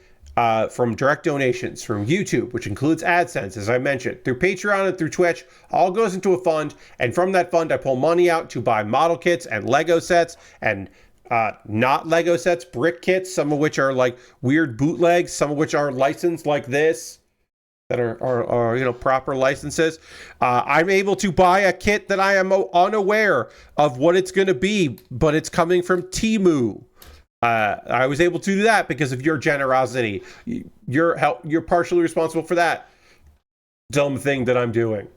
from direct donations from YouTube, which includes AdSense, as I mentioned, through Patreon and through Twitch, all goes into a fund. And from that fund, I pull money out to buy model kits and Lego sets and not Lego sets, brick kits, some of which are like weird bootlegs, some of which are licensed like this, that are proper licenses. I'm able to buy a kit that I am unaware of what it's going to be, but it's coming from Temu. I was able to do that because of your generosity. You're partially responsible for that dumb thing that I'm doing.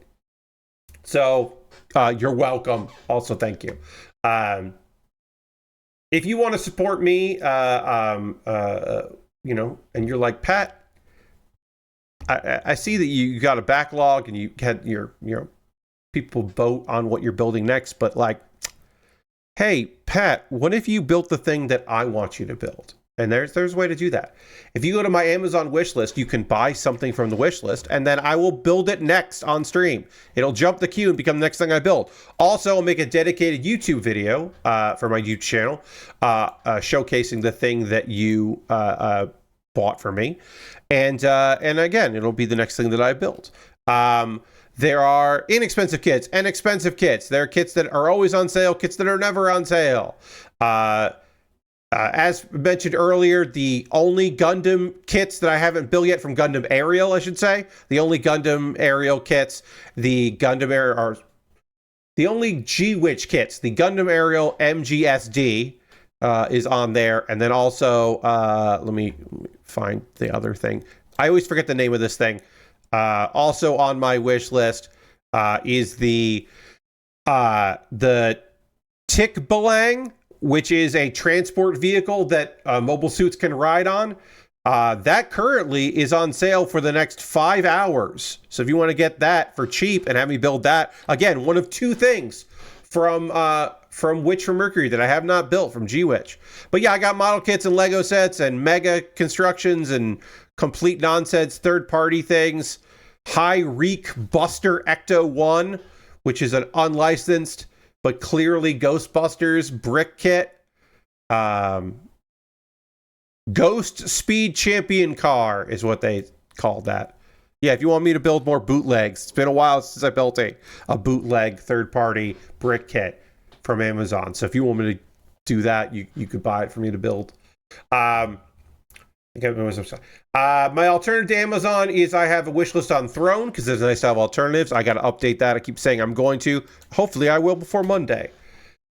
So you're welcome. Also, thank you. If you want to support me, and you're like, Pat, I see that you got a backlog and you had your people vote on what you're building next, but like, hey, Pat, what if you built the thing that I want you to build? And there's a way to do that. If you go to my Amazon wish list, you can buy something from the wish list, and then I will build it next on stream. It'll jump the queue and become the next thing I build. Also, I'll make a dedicated YouTube video for my YouTube channel showcasing the thing that you bought for me. And again, it'll be the next thing that I build. There are inexpensive kits and expensive kits. There are kits that are always on sale, kits that are never on sale. As mentioned earlier, the only Gundam kits that I haven't built yet from Gundam Aerial, I should say, the only Gundam Aerial kits, the Gundam Aerial are the only G-Witch kits, the Gundam Aerial MGSD is on there. And then also, let me find the other thing. I always forget the name of this thing. Also on my wish list is the Tikbalang, which is a transport vehicle that mobile suits can ride on. That currently is on sale for the next 5 hours. So if you want to get that for cheap and have me build that, again, one of two things from Witch from Mercury that I have not built from G-Witch. But yeah, I got model kits and Lego sets and mega constructions and complete nonsense third-party things. High Reek Buster Ecto 1, which is an unlicensed but clearly Ghostbusters brick kit. Ghost Speed Champion Car is what they called that. Yeah, if you want me to build more bootlegs, it's been a while since I built a bootleg third-party brick kit from Amazon. So if you want me to do that, you could buy it for me to build. My alternative to Amazon is I have a wish list on Throne because it's nice to have alternatives. I got to update that. I keep saying I'm going to. Hopefully I will before Monday.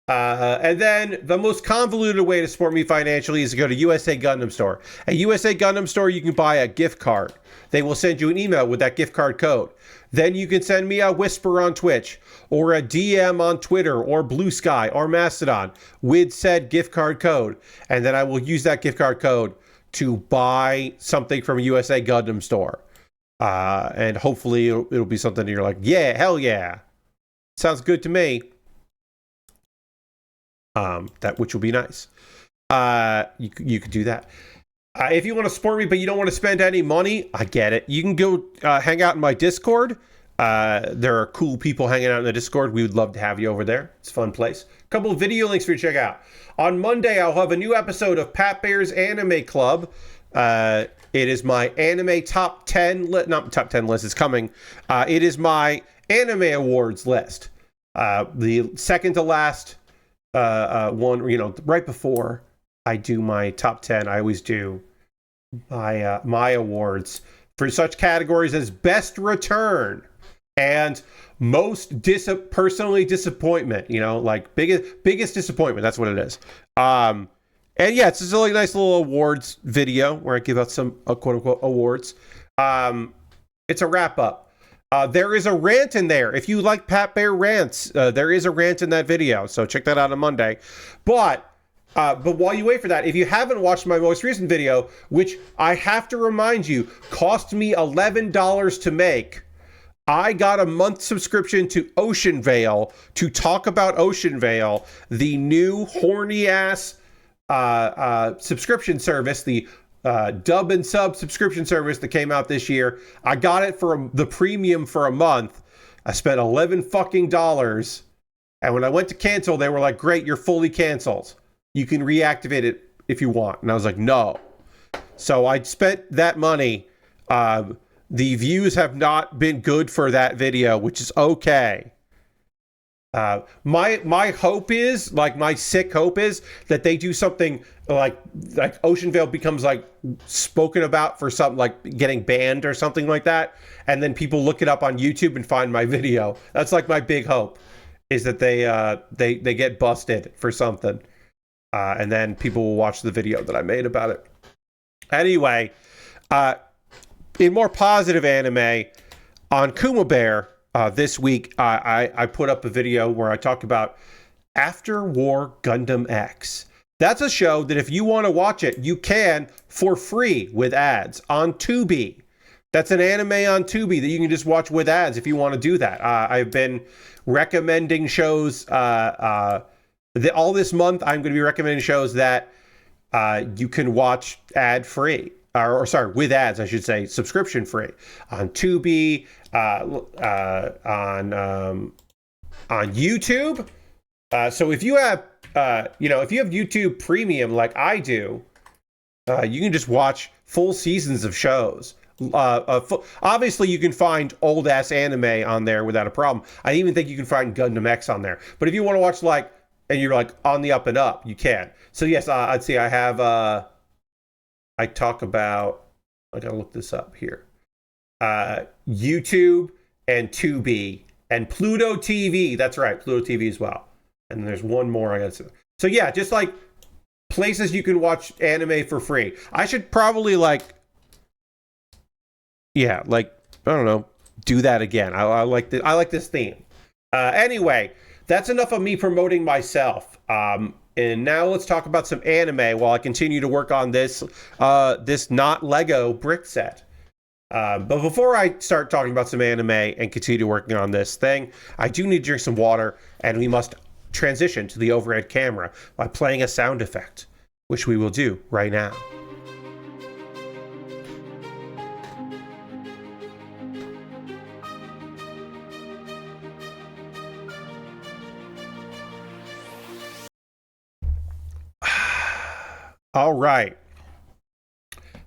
And then the most convoluted way to support me financially is to go to USA Gundam Store. At USA Gundam Store, you can buy a gift card. They will send you an email with that gift card code. Then you can send me a whisper on Twitch or a DM on Twitter or Blue Sky or Mastodon with said gift card code. And then I will use that gift card code to buy something from USA Gundam Store. And hopefully it'll be something that you're like, yeah, hell yeah. Sounds good to me. Which will be nice. You could do that. If you want to support me, but you don't want to spend any money, I get it. You can go hang out in my Discord. There are cool people hanging out in the Discord. We would love to have you over there. It's a fun place. A couple of video links for you to check out. On Monday, I'll have a new episode of Pat Baer's Anime Club. It is my anime top 10 not top 10 list, it's coming. It is my anime awards list. The second to last one, right before I do my top 10, I always do my awards for such categories as best return and most personally disappointment, like biggest disappointment. That's what it is. And yeah, it's just a really nice little awards video where I give out some quote unquote awards. It's a wrap up. There is a rant in there. If you like Pat Bear rants, there is a rant in that video. So check that out on Monday. But while you wait for that, if you haven't watched my most recent video, which I have to remind you, cost me $11 to make, I got a month subscription to Ocean Vale to talk about Ocean Vale, the new horny-ass subscription service, the dub and sub subscription service that came out this year. I got it for the premium for a month. I spent $11 fucking dollars, and when I went to cancel, they were like, great, you're fully canceled. You can reactivate it if you want. And I was like, no. So I spent that money. The views have been good for that video, which is okay. My hope is, like, my sick hope is that they do something like Ocean Vale becomes like spoken about for something like getting banned or something like that, and then people look it up on YouTube and find my video. That's like my big hope, is that they get busted for something. And then people will watch the video that I made about it. Anyway, in more positive anime, on Kuma Baer this week, I put up a video where I talked about After War Gundam X. That's a show that if you want to watch it, you can for free with ads on Tubi. That's an anime on Tubi that you can just watch with ads if you want to do that. I've been recommending shows all this month. I'm going to be recommending shows that you can watch ad-free, or sorry, with ads, I should say, subscription-free on Tubi, on YouTube. So if you have, if you have YouTube Premium like I do, you can just watch full seasons of shows. Obviously, you can find old-ass anime on there without a problem. I even think you can find Gundam X on there. But if you want to watch, like, and you're like on the up and up, you can. So yes, I'd say I have, I talk about, I gotta look this up here. YouTube and Tubi and Pluto TV. That's right, Pluto TV as well. And there's one more I gotta say. So yeah, just like places you can watch anime for free. I should probably I don't know, do that again. I like this theme. Anyway, that's enough of me promoting myself. And now let's talk about some anime while I continue to work on this not Lego brick set. But before I start talking about some anime and continue working on this thing, I do need to drink some water, and we must transition to the overhead camera by playing a sound effect, which we will do right now. All right,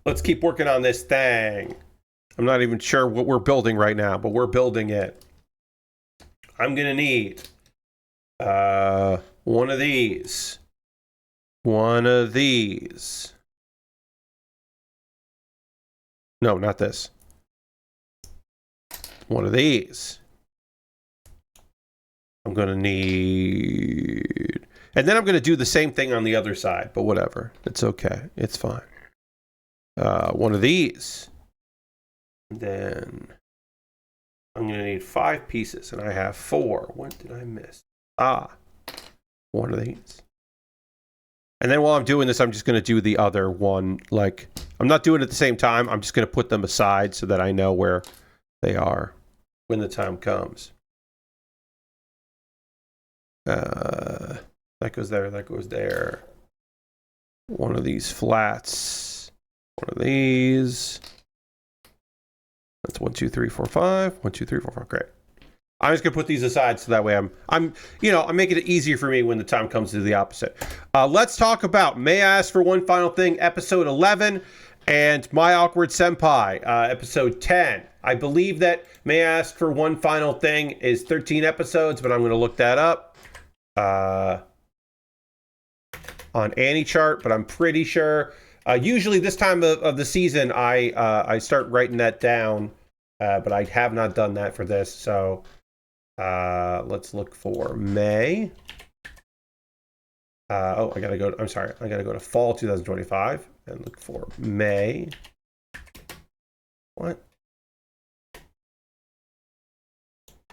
let's keep working on this thing. I'm not even sure what we're building right now, but we're building it. I'm gonna need one of these. No, not this. One of these. I'm gonna need, and then I'm gonna do the same thing on the other side, but whatever. It's okay. It's fine. One of these. And then I'm gonna need 5 pieces, and I have 4. What did I miss? One of these. And then while I'm doing this, I'm just gonna do the other one. Like, I'm not doing it at the same time. I'm just gonna put them aside so that I know where they are when the time comes. That goes there, that goes there. One of these flats. One of these. That's 1, 2, 3, 4, 5. 1, 2, 3, 4, 5. Great. I'm just gonna put these aside so that way I'm making it easier for me when the time comes to do the opposite. Let's talk about May I Ask for One Final Thing, episode 11. and My Awkward Senpai, episode 10. I believe that May I Ask for One Final Thing is 13 episodes, but I'm going to look that up on AniChart, but I'm pretty sure. Usually this time of the season, I start writing that down, but I have not done that for this. So let's look for May. I gotta go. I'm sorry. I gotta go to fall 2025 and look for May. What?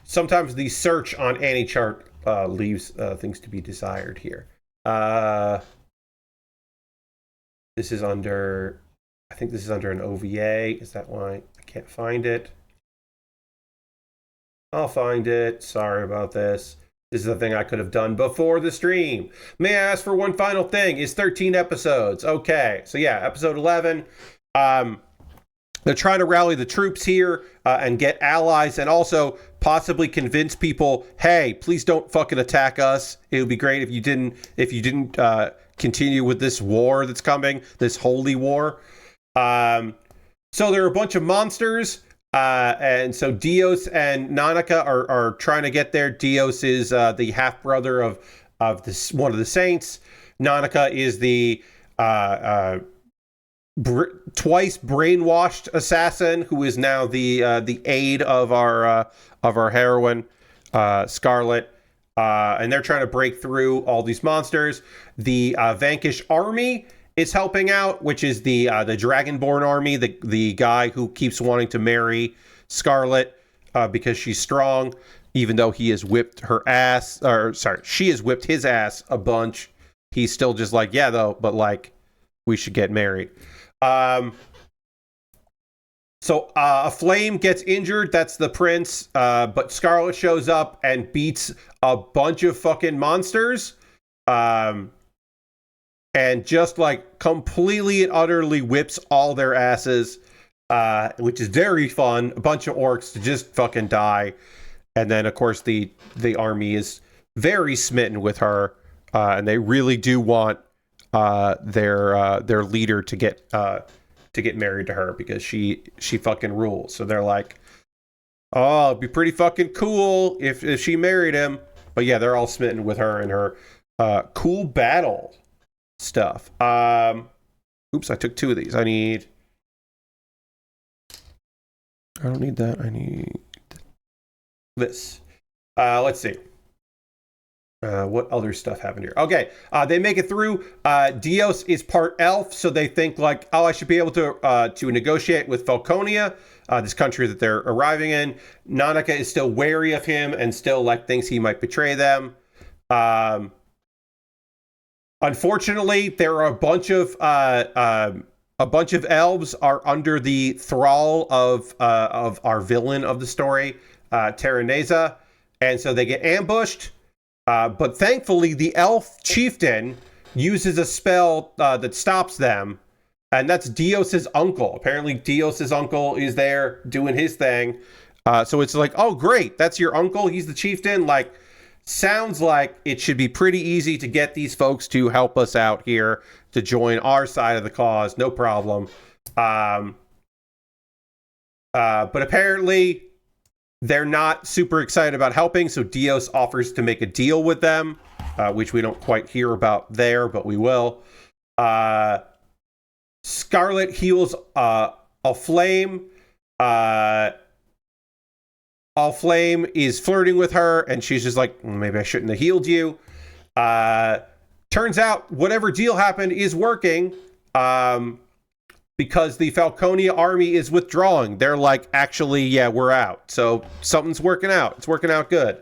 Sometimes the search on AniChart leaves things to be desired here. This is under, I think this is under an OVA. Is that why I can't find it? I'll find it. Sorry about this. This is the thing I could have done before the stream. May I Ask for One Final Thing is 13 episodes. Okay, so yeah, episode 11. They're trying to rally the troops here and get allies, and also possibly convince people, hey, please don't fucking attack us. It would be great if you didn't continue with this war that's coming, this holy war. So there are a bunch of monsters, and so Dios and Nanaka are trying to get there. Dios is the half brother of this one of the saints. Nanaka is the twice brainwashed assassin who is now the aide of our heroine, Scarlet. And they're trying to break through all these monsters. The Vanquish army is helping out, which is the Dragonborn army, the guy who keeps wanting to marry Scarlet because she's strong, even though he has whipped her ass, or sorry, she has whipped his ass a bunch. He's still just like, yeah, though, but like, we should get married. So a Flame gets injured. That's the prince. But Scarlet shows up and beats a bunch of fucking monsters. And just like completely and utterly whips all their asses. Which is very fun. A bunch of orcs to just fucking die. And then of course the army is very smitten with her. And they really do want their leader to get married to her because she fucking rules. So they're like, oh, it'd be pretty fucking cool if she married him. But yeah, they're all smitten with her and her cool battle stuff. Oops, I took 2 of these. I don't need that. I need this. Let's see. What other stuff happened here? Okay, they make it through. Dios is part elf, so they think like, oh, I should be able to negotiate with Falconia, this country that they're arriving in. Nanaka is still wary of him and still like thinks he might betray them. Unfortunately, there are a bunch of elves are under the thrall of our villain of the story, Terraneza, and so they get ambushed. But thankfully, the elf chieftain uses a spell that stops them, and that's Dios's uncle. Apparently, Dios's uncle is there doing his thing. So it's like, oh, great, that's your uncle. He's the chieftain. Like, sounds like it should be pretty easy to get these folks to help us out here to join our side of the cause. No problem. But apparently, they're not super excited about helping, so Dios offers to make a deal with them, which we don't quite hear about there, but we will. Scarlet heals a Flame. A Flame is flirting with her, and she's just like, maybe I shouldn't have healed you. Turns out, whatever deal happened is working. Because the Falconia army is withdrawing. They're like, actually, yeah, we're out. So something's working out. It's working out good.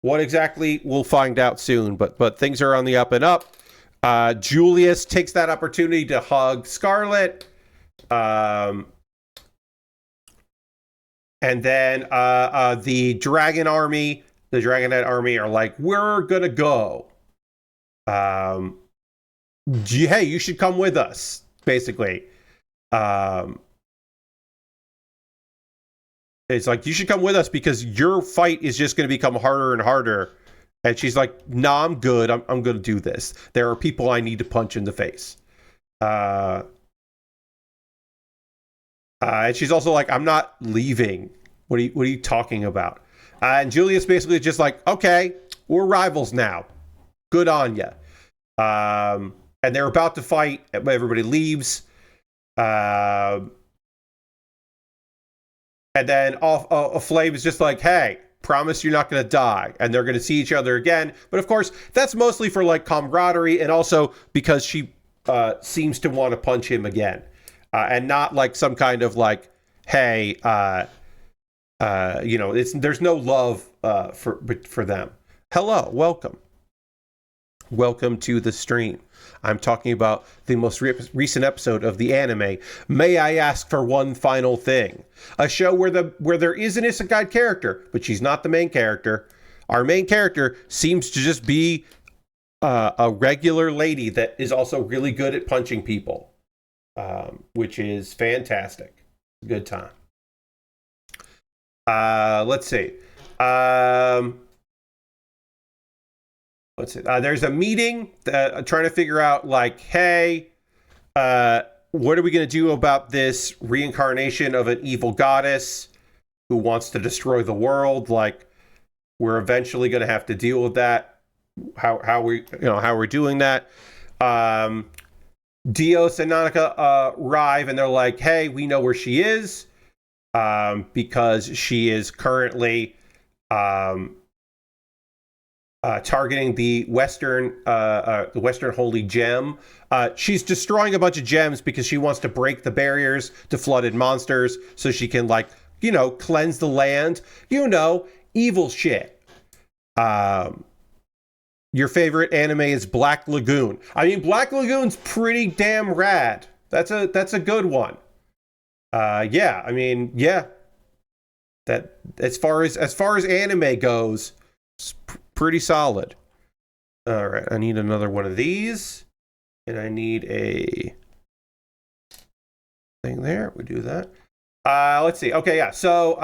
What exactly, we'll find out soon. But things are on the up and up. Julius takes that opportunity to hug Scarlet. And then the Dragon army, the Dragonette army are like, we're going to go. Hey, you should come with us, basically. It's like, you should come with us because your fight is just going to become harder and harder. And she's like, nah, I'm good. I'm going to do this. There are people I need to punch in the face. And she's also like, I'm not leaving. What are you talking about? And Julius basically just like, okay, we're rivals now. Good on ya. And they're about to fight. Everybody leaves. And then Flame is just like, hey, promise you're not going to die. And they're going to see each other again. But of course, that's mostly for like camaraderie and also because she seems to want to punch him again. And not like some kind of like, hey, there's no love for them. Hello, welcome. Welcome to the stream. I'm talking about the most recent episode of the anime, May I Ask for One Final Thing? A show where there is an isekai character, but she's not the main character. Our main character seems to just be a regular lady that is also really good at punching people, which is fantastic. Good time. Let's see. There's a meeting trying to figure out like, hey, what are we going to do about this reincarnation of an evil goddess who wants to destroy the world? Like, we're eventually going to have to deal with that. How we're doing that. Dios and Nanika arrive and they're like, hey, we know where she is, because she is currently targeting the Western Holy Gem. She's destroying a bunch of gems because she wants to break the barriers to flooded monsters so she can, like, cleanse the land. Evil shit. Your favorite anime is Black Lagoon. I mean, Black Lagoon's pretty damn rad. That's a good one. Yeah. I mean, yeah. That as far as anime goes, it's pretty solid. All right, I need another one of these, and I need a thing there. We do that. Let's see. Okay, yeah. So,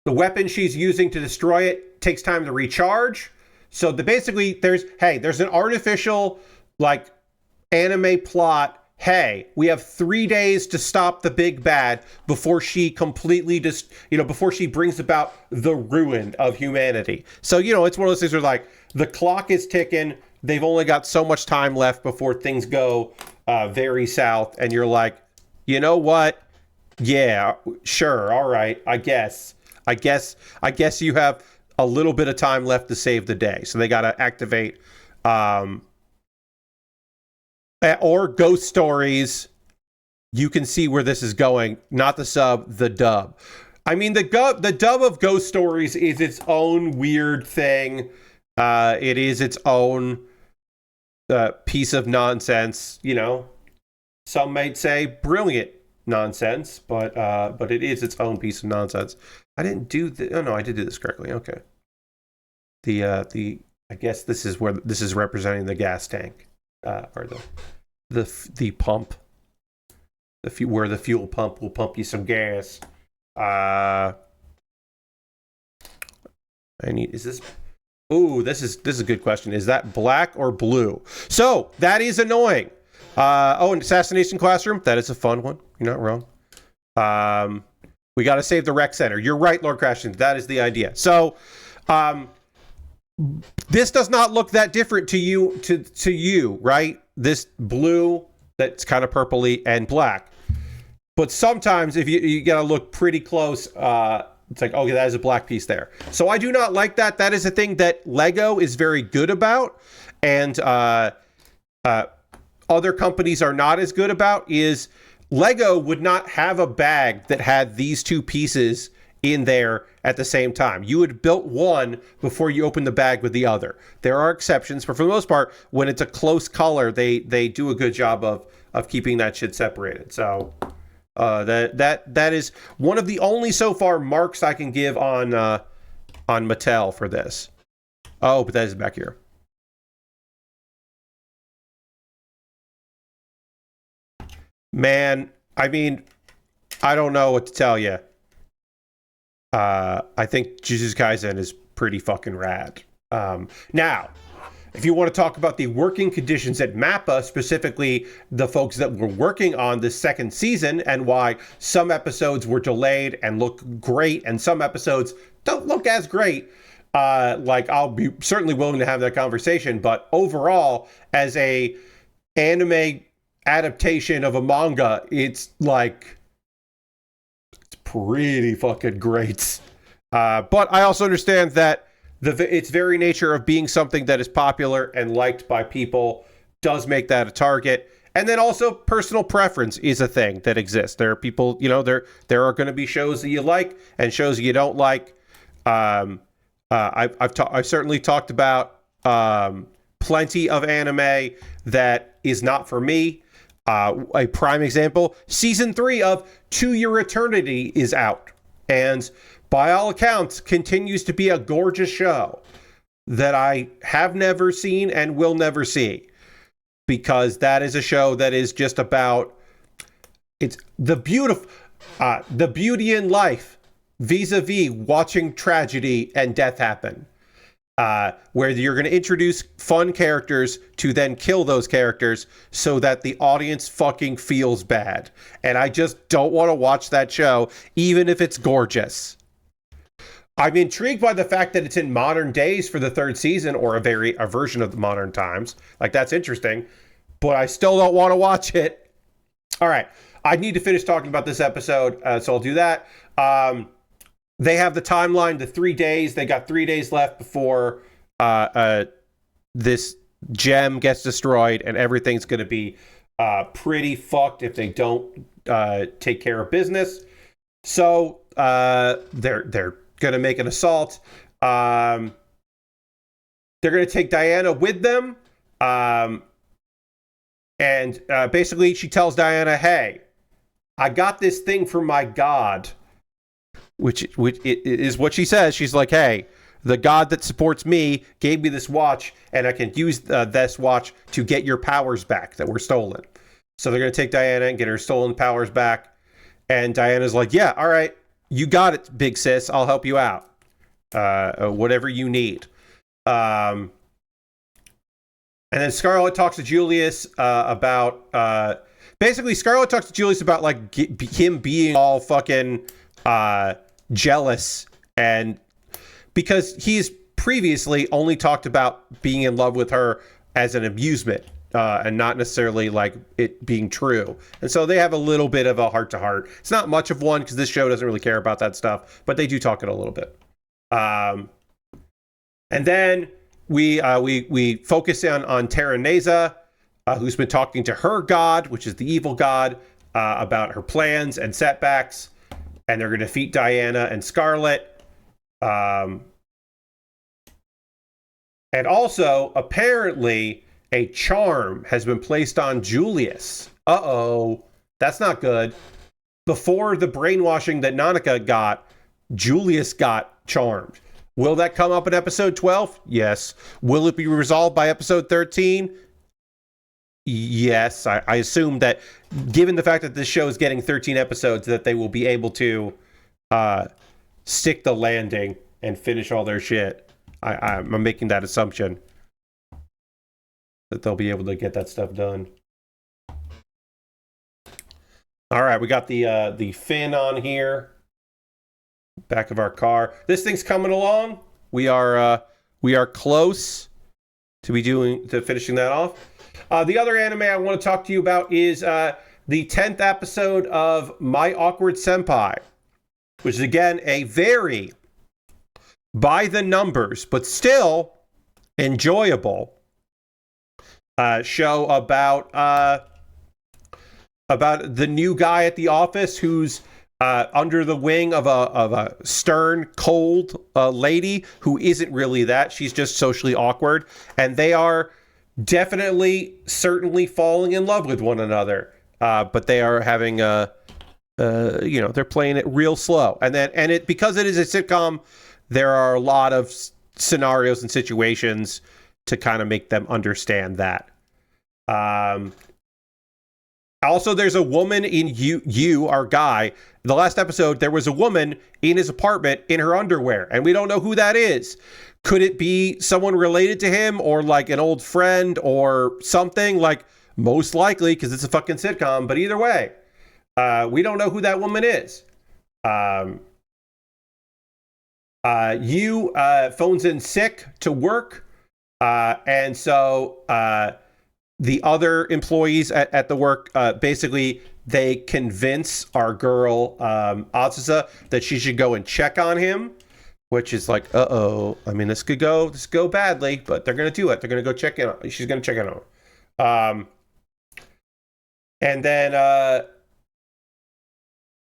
the weapon she's using to destroy it takes time to recharge. So basically, there's an artificial like anime plot. Hey, we have 3 days to stop the big bad before she completely before she brings about the ruin of humanity. So, it's one of those things where like the clock is ticking. They've only got so much time left before things go very south. And you're like, you know what? Yeah, sure. All right. I guess you have a little bit of time left to save the day. So they got to activate, or Ghost Stories. You can see where this is going. Not the sub, the dub. I mean, the dub of Ghost Stories is its own weird thing. It is its own piece of nonsense. Some might say brilliant nonsense, but it is its own piece of nonsense. I didn't do the. Oh no, I did do this correctly. Okay. I guess this is representing the gas tank, or the pump, where the fuel pump will pump you some gas. Is this? Ooh, this is a good question. Is that black or blue? So that is annoying. An assassination classroom. That is a fun one. You're not wrong. We got to save the rec center. You're right, Lord Crashton. That is the idea. So, this does not look that different to you, right? This blue that's kind of purpley and black. But sometimes if you got to look pretty close, it's like, okay, that is a black piece there. So I do not like that. That is a thing that Lego is very good about, and other companies are not as good about. Is Lego would not have a bag that had these two pieces in there at the same time. You would built one before you open the bag with the other. There are exceptions, but for the most part, when it's a close color, they do a good job of keeping that shit separated. So that is one of the only so far marks I can give on Mattel for this. Oh, but that is back here. Man, I mean, I don't know what to tell you. I think Jujutsu Kaisen is pretty fucking rad. Now, If you want to talk about the working conditions at MAPPA, specifically the folks that were working on this second season and why some episodes were delayed and look great and some episodes don't look as great, I'll be certainly willing to have that conversation. But overall, as a anime adaptation of a manga, it's pretty fucking great. But I also understand that its very nature of being something that is popular and liked by people does make that a target. And then also personal preference is a thing that exists. There are people, there are going to be shows that you like and shows you don't like. I've certainly talked about plenty of anime that is not for me. A prime example, season 3 of To Your Eternity is out, and by all accounts continues to be a gorgeous show that I have never seen and will never see, because that is a show that is just about the beauty in life vis-a-vis watching tragedy and death happen. Where you're going to introduce fun characters to then kill those characters so that the audience fucking feels bad. And I just don't want to watch that show, even if it's gorgeous. I'm intrigued by the fact that it's in modern days for the third season, or a version of the modern times. That's interesting, but I still don't want to watch it. All right. I need to finish talking about this episode, so I'll do that. They have the timeline to 3 days. They got 3 days left before this gem gets destroyed, and everything's going to be pretty fucked if they don't take care of business. So they're going to make an assault. They're going to take Diana with them, and basically she tells Diana, "Hey, I got this thing from my god." Which is what she says. She's like, "Hey, the god that supports me gave me this watch, and I can use this watch to get your powers back that were stolen." So they're going to take Diana and get her stolen powers back. And Diana's like, "Yeah, all right, you got it, big sis. I'll help you out. Whatever you need." And then Scarlet talks to Julius about... basically, Scarlet talks to Julius about him being all fucking... jealous, and because he's previously only talked about being in love with her as an amusement, and not necessarily it being true. And so they have a little bit of a heart-to-heart. It's not much of one because this show doesn't really care about that stuff, but they do talk it a little bit. And then we focus on Terraneza, who's been talking to her god, which is the evil god, about her plans and setbacks. And they're going to defeat Diana and Scarlet. And also, apparently, a charm has been placed on Julius. Uh-oh. That's not good. Before the brainwashing that Nanika got, Julius got charmed. Will that come up in episode 12? Yes. Will it be resolved by episode 13? Yes. I assume that, given the fact that this show is getting 13 episodes, that they will be able to stick the landing and finish all their shit. I'm making that assumption, that they'll be able to get that stuff done. All right, we got the fin on here, back of our car. This thing's coming along. We are close to finishing that off. The other anime I want to talk to you about is the 10th episode of My Awkward Senpai, which is, again, a very by the numbers, but still enjoyable show about the new guy at the office who's under the wing of a stern, cold lady who isn't really that. She's just socially awkward, and they are certainly falling in love with one another. But they are having they're playing it real slow, because it is a sitcom, there are a lot of scenarios and situations to kind of make them understand that. Also, there's a woman in you, our guy. The last episode, there was a woman in his apartment in her underwear, and we don't know who that is. Could it be someone related to him, or like an old friend, or something? Like, most likely, because it's a fucking sitcom. But either way, we don't know who that woman is. You phones in sick to work, and so the other employees at the work, basically, they convince our girl, Azusa, that she should go and check on him, which is like, uh-oh. I mean, this could go badly, but they're going to do it. They're going to go check in. She's going to check in on him. And then,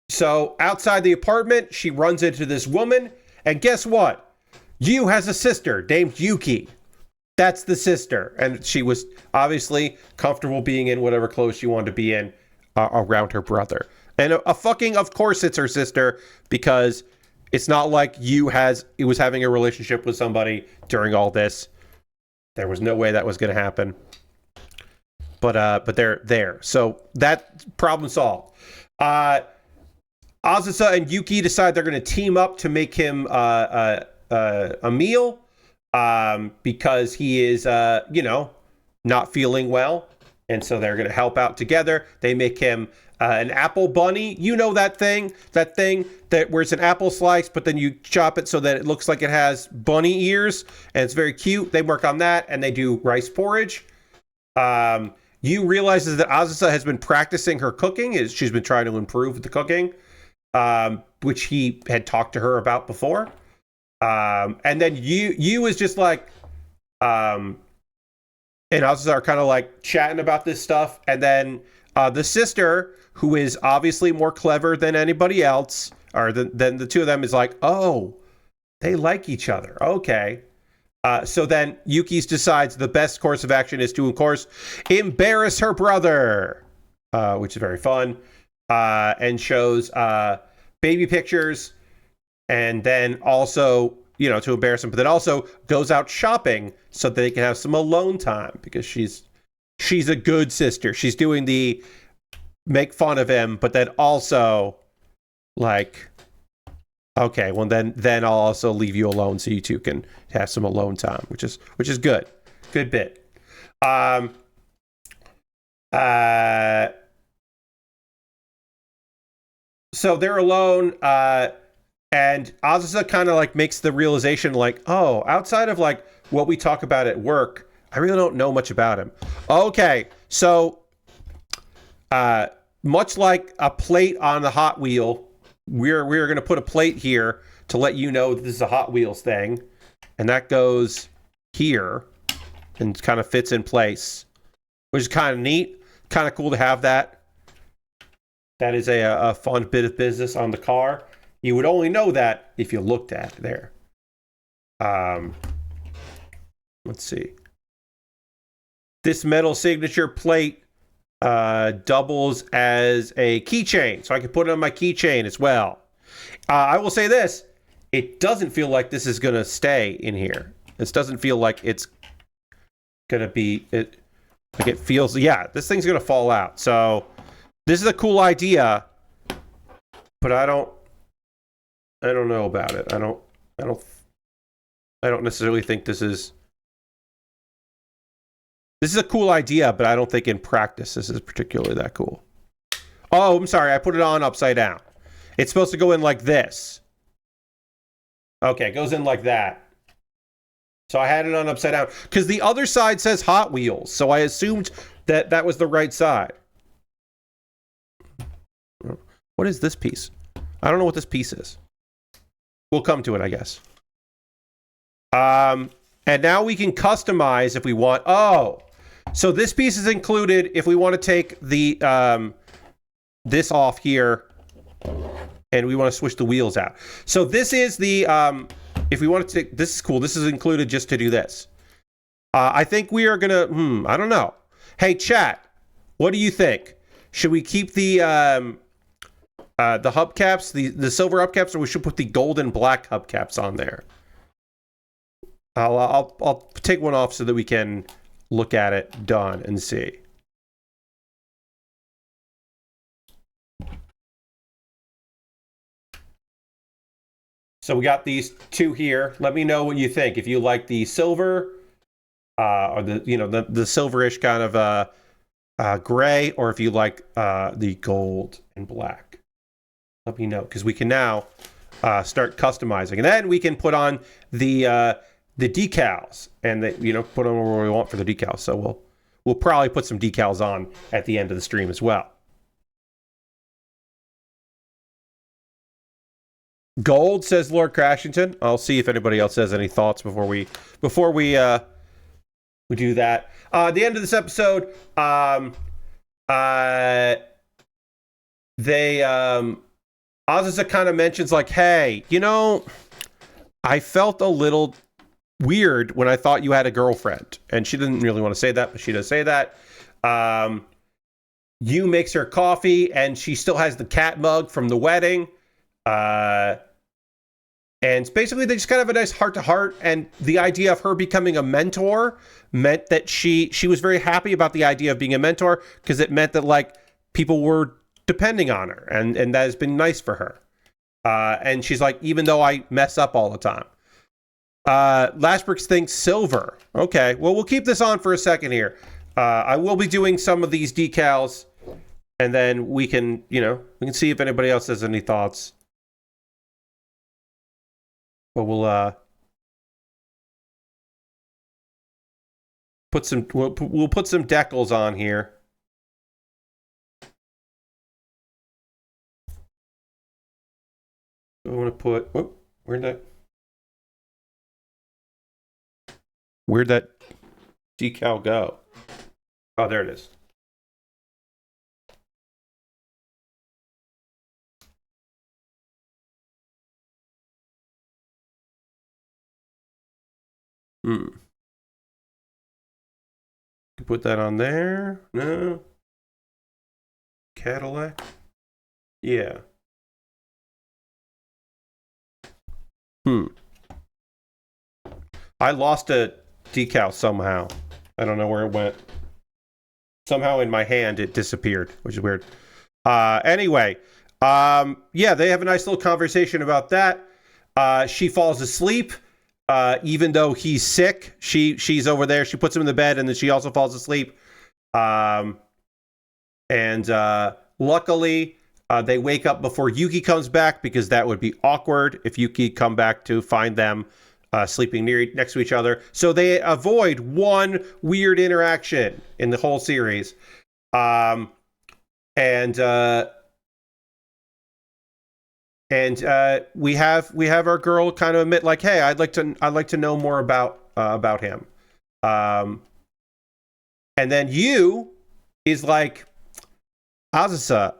so outside the apartment, she runs into this woman, and guess what? Yu has a sister named Yuki. That's the sister. And she was obviously comfortable being in whatever clothes she wanted to be in around her brother. And of course it's her sister, because it's not like Yu was having a relationship with somebody during all this. There was no way that was going to happen. But they're there. So that problem solved. Azusa and Yuki decide they're going to team up to make him a meal, because he is, not feeling well. And so they're going to help out together. They make him an apple bunny. You know that thing that where it's an apple slice, but then you chop it so that it looks like it has bunny ears, and it's very cute. They work on that, and they do rice porridge. Yu realizes that Azusa has been practicing her cooking. She's been trying to improve the cooking, which he had talked to her about before. And then Yu is just like, and Azusa are kind of like chatting about this stuff. And then the sister, who is obviously more clever than anybody else, or than the two of them, is like, oh, they like each other. Okay. So then Yuki decides the best course of action is to, of course, embarrass her brother, which is very fun, and shows baby pictures, and then also, to embarrass him, but then also goes out shopping so that they can have some alone time, because she's a good sister. She's doing the make fun of him, but then also like, okay, well then I'll also leave you alone so you two can have some alone time, which is good. Good bit. So they're alone, and Azusa kind of like makes the realization like, oh, outside of like what we talk about at work, I really don't know much about him. Okay, so much like a plate on the Hot Wheel, we're going to put a plate here to let you know that this is a Hot Wheels thing, and that goes here and kind of fits in place, which is kind of neat, kind of cool to have that. That is a fun bit of business on the car. You would only know that if you looked at it there. Let's see. This metal signature plate doubles as a keychain, so I can put it on my keychain as well. I will say this: it doesn't feel like this is gonna stay in here. This doesn't feel like it's gonna be it. Like it feels, yeah, this thing's gonna fall out. So this is a cool idea, but I don't know about it. I don't necessarily think this is a cool idea, but I don't think in practice this is particularly that cool. Oh, I'm sorry. I put it on upside down. It's supposed to go in like this. Okay, it goes in like that. So I had it on upside down because the other side says Hot Wheels. So I assumed that was the right side. What is this piece? I don't know what this piece is. We'll come to it, I guess. And now we can customize if we want. Oh, so this piece is included if we want to take the this off here, and we want to switch the wheels out. So this is the if we want to take, this is cool. This is included just to do this. I think we are gonna. I don't know. Hey, chat, what do you think? Should we keep the hubcaps, the silver hubcaps, or we should put the gold and black hubcaps on there? I'll take one off so that we can look at it done and see. So we got these two here. Let me know what you think. If you like the silver, or the the silverish kind of gray, or if you like the gold and black. Let me know, because we can now start customizing, and then we can put on the decals, and put on what we want for the decals. So we'll probably put some decals on at the end of the stream as well. Gold, says Lord Crashington. I'll see if anybody else has any thoughts before we do that. At the end of this episode, Azusa kind of mentions like, hey, I felt a little weird when I thought you had a girlfriend. And she didn't really want to say that, but she does say that. Yu makes her coffee, and she still has the cat mug from the wedding. And basically they just kind of have a nice heart-to-heart, and the idea of her becoming a mentor meant that she was very happy about the idea of being a mentor, because it meant that like people were depending on her, and that has been nice for her. And she's like, even though I mess up all the time. Lashbricks thinks silver. Okay, well, we'll keep this on for a second here. I will be doing some of these decals, and then we can see if anybody else has any thoughts. But we'll put some decals on here. I want to put. Where'd that decal go? Oh, there it is. Put that on there. No. Cadillac. Yeah. I lost a decal somehow. I don't know where it went. Somehow in my hand it disappeared, which is weird. Anyway, yeah, they have a nice little conversation about that. She falls asleep, even though he's sick. She's over there. She puts him in the bed, and then she also falls asleep. Luckily, they wake up before Yuki comes back, because that would be awkward if Yuki come back to find them sleeping next to each other. So they avoid one weird interaction in the whole series. We have our girl kind of admit like, hey, I'd like to know more about him. And then Yu is like, Azusa,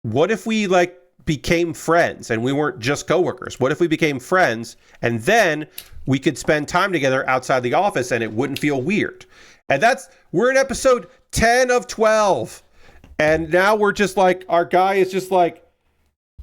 what if we like became friends and we weren't just coworkers? What if we became friends and then we could spend time together outside the office and it wouldn't feel weird? And we're in episode 10 of 12. And now we're just like, our guy is just like,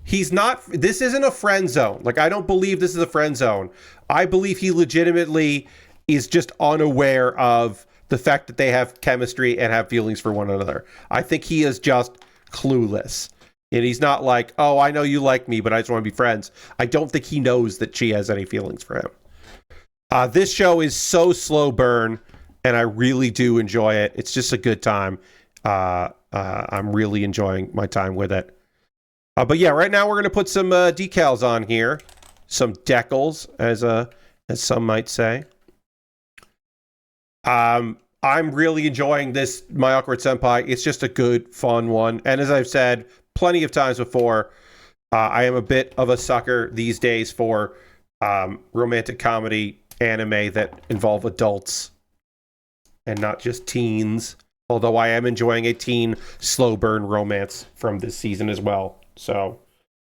this isn't a friend zone. Like, I don't believe this is a friend zone. I believe he legitimately is just unaware of the fact that they have chemistry and have feelings for one another. I think he is just clueless. And he's not like, oh, I know you like me, but I just want to be friends. I don't think he knows that she has any feelings for him. This show is so slow burn, and I really do enjoy it. It's just a good time. I'm really enjoying my time with it. But yeah, right now we're going to put some decals on here. Some decals, as some might say. I'm really enjoying this, My Awkward Senpai. It's just a good, fun one. And as I've said plenty of times before, I am a bit of a sucker these days for romantic comedy anime that involve adults and not just teens. Although I am enjoying a teen slow burn romance from this season as well. So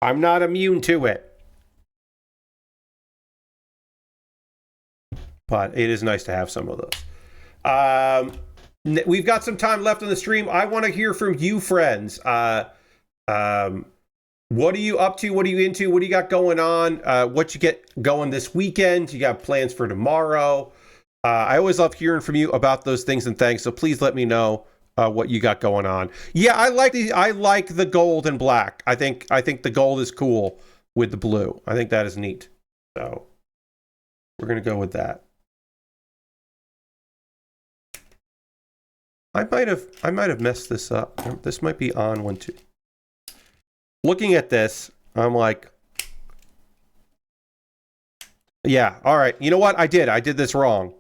I'm not immune to it. But it is nice to have some of those. We've got some time left on the stream. I want to hear from you, friends. What are you up to? What are you into? What do you got going on? What you get going this weekend? You got plans for tomorrow? I always love hearing from you about those things and things. So please let me know what you got going on. Yeah, I like the gold and black. I think the gold is cool. with the blue. I think that is neat. So we're going to go with that. I might have messed this up. This might be on 1, 2. Looking at this, I'm like, yeah, all right. You know what? I did this wrong.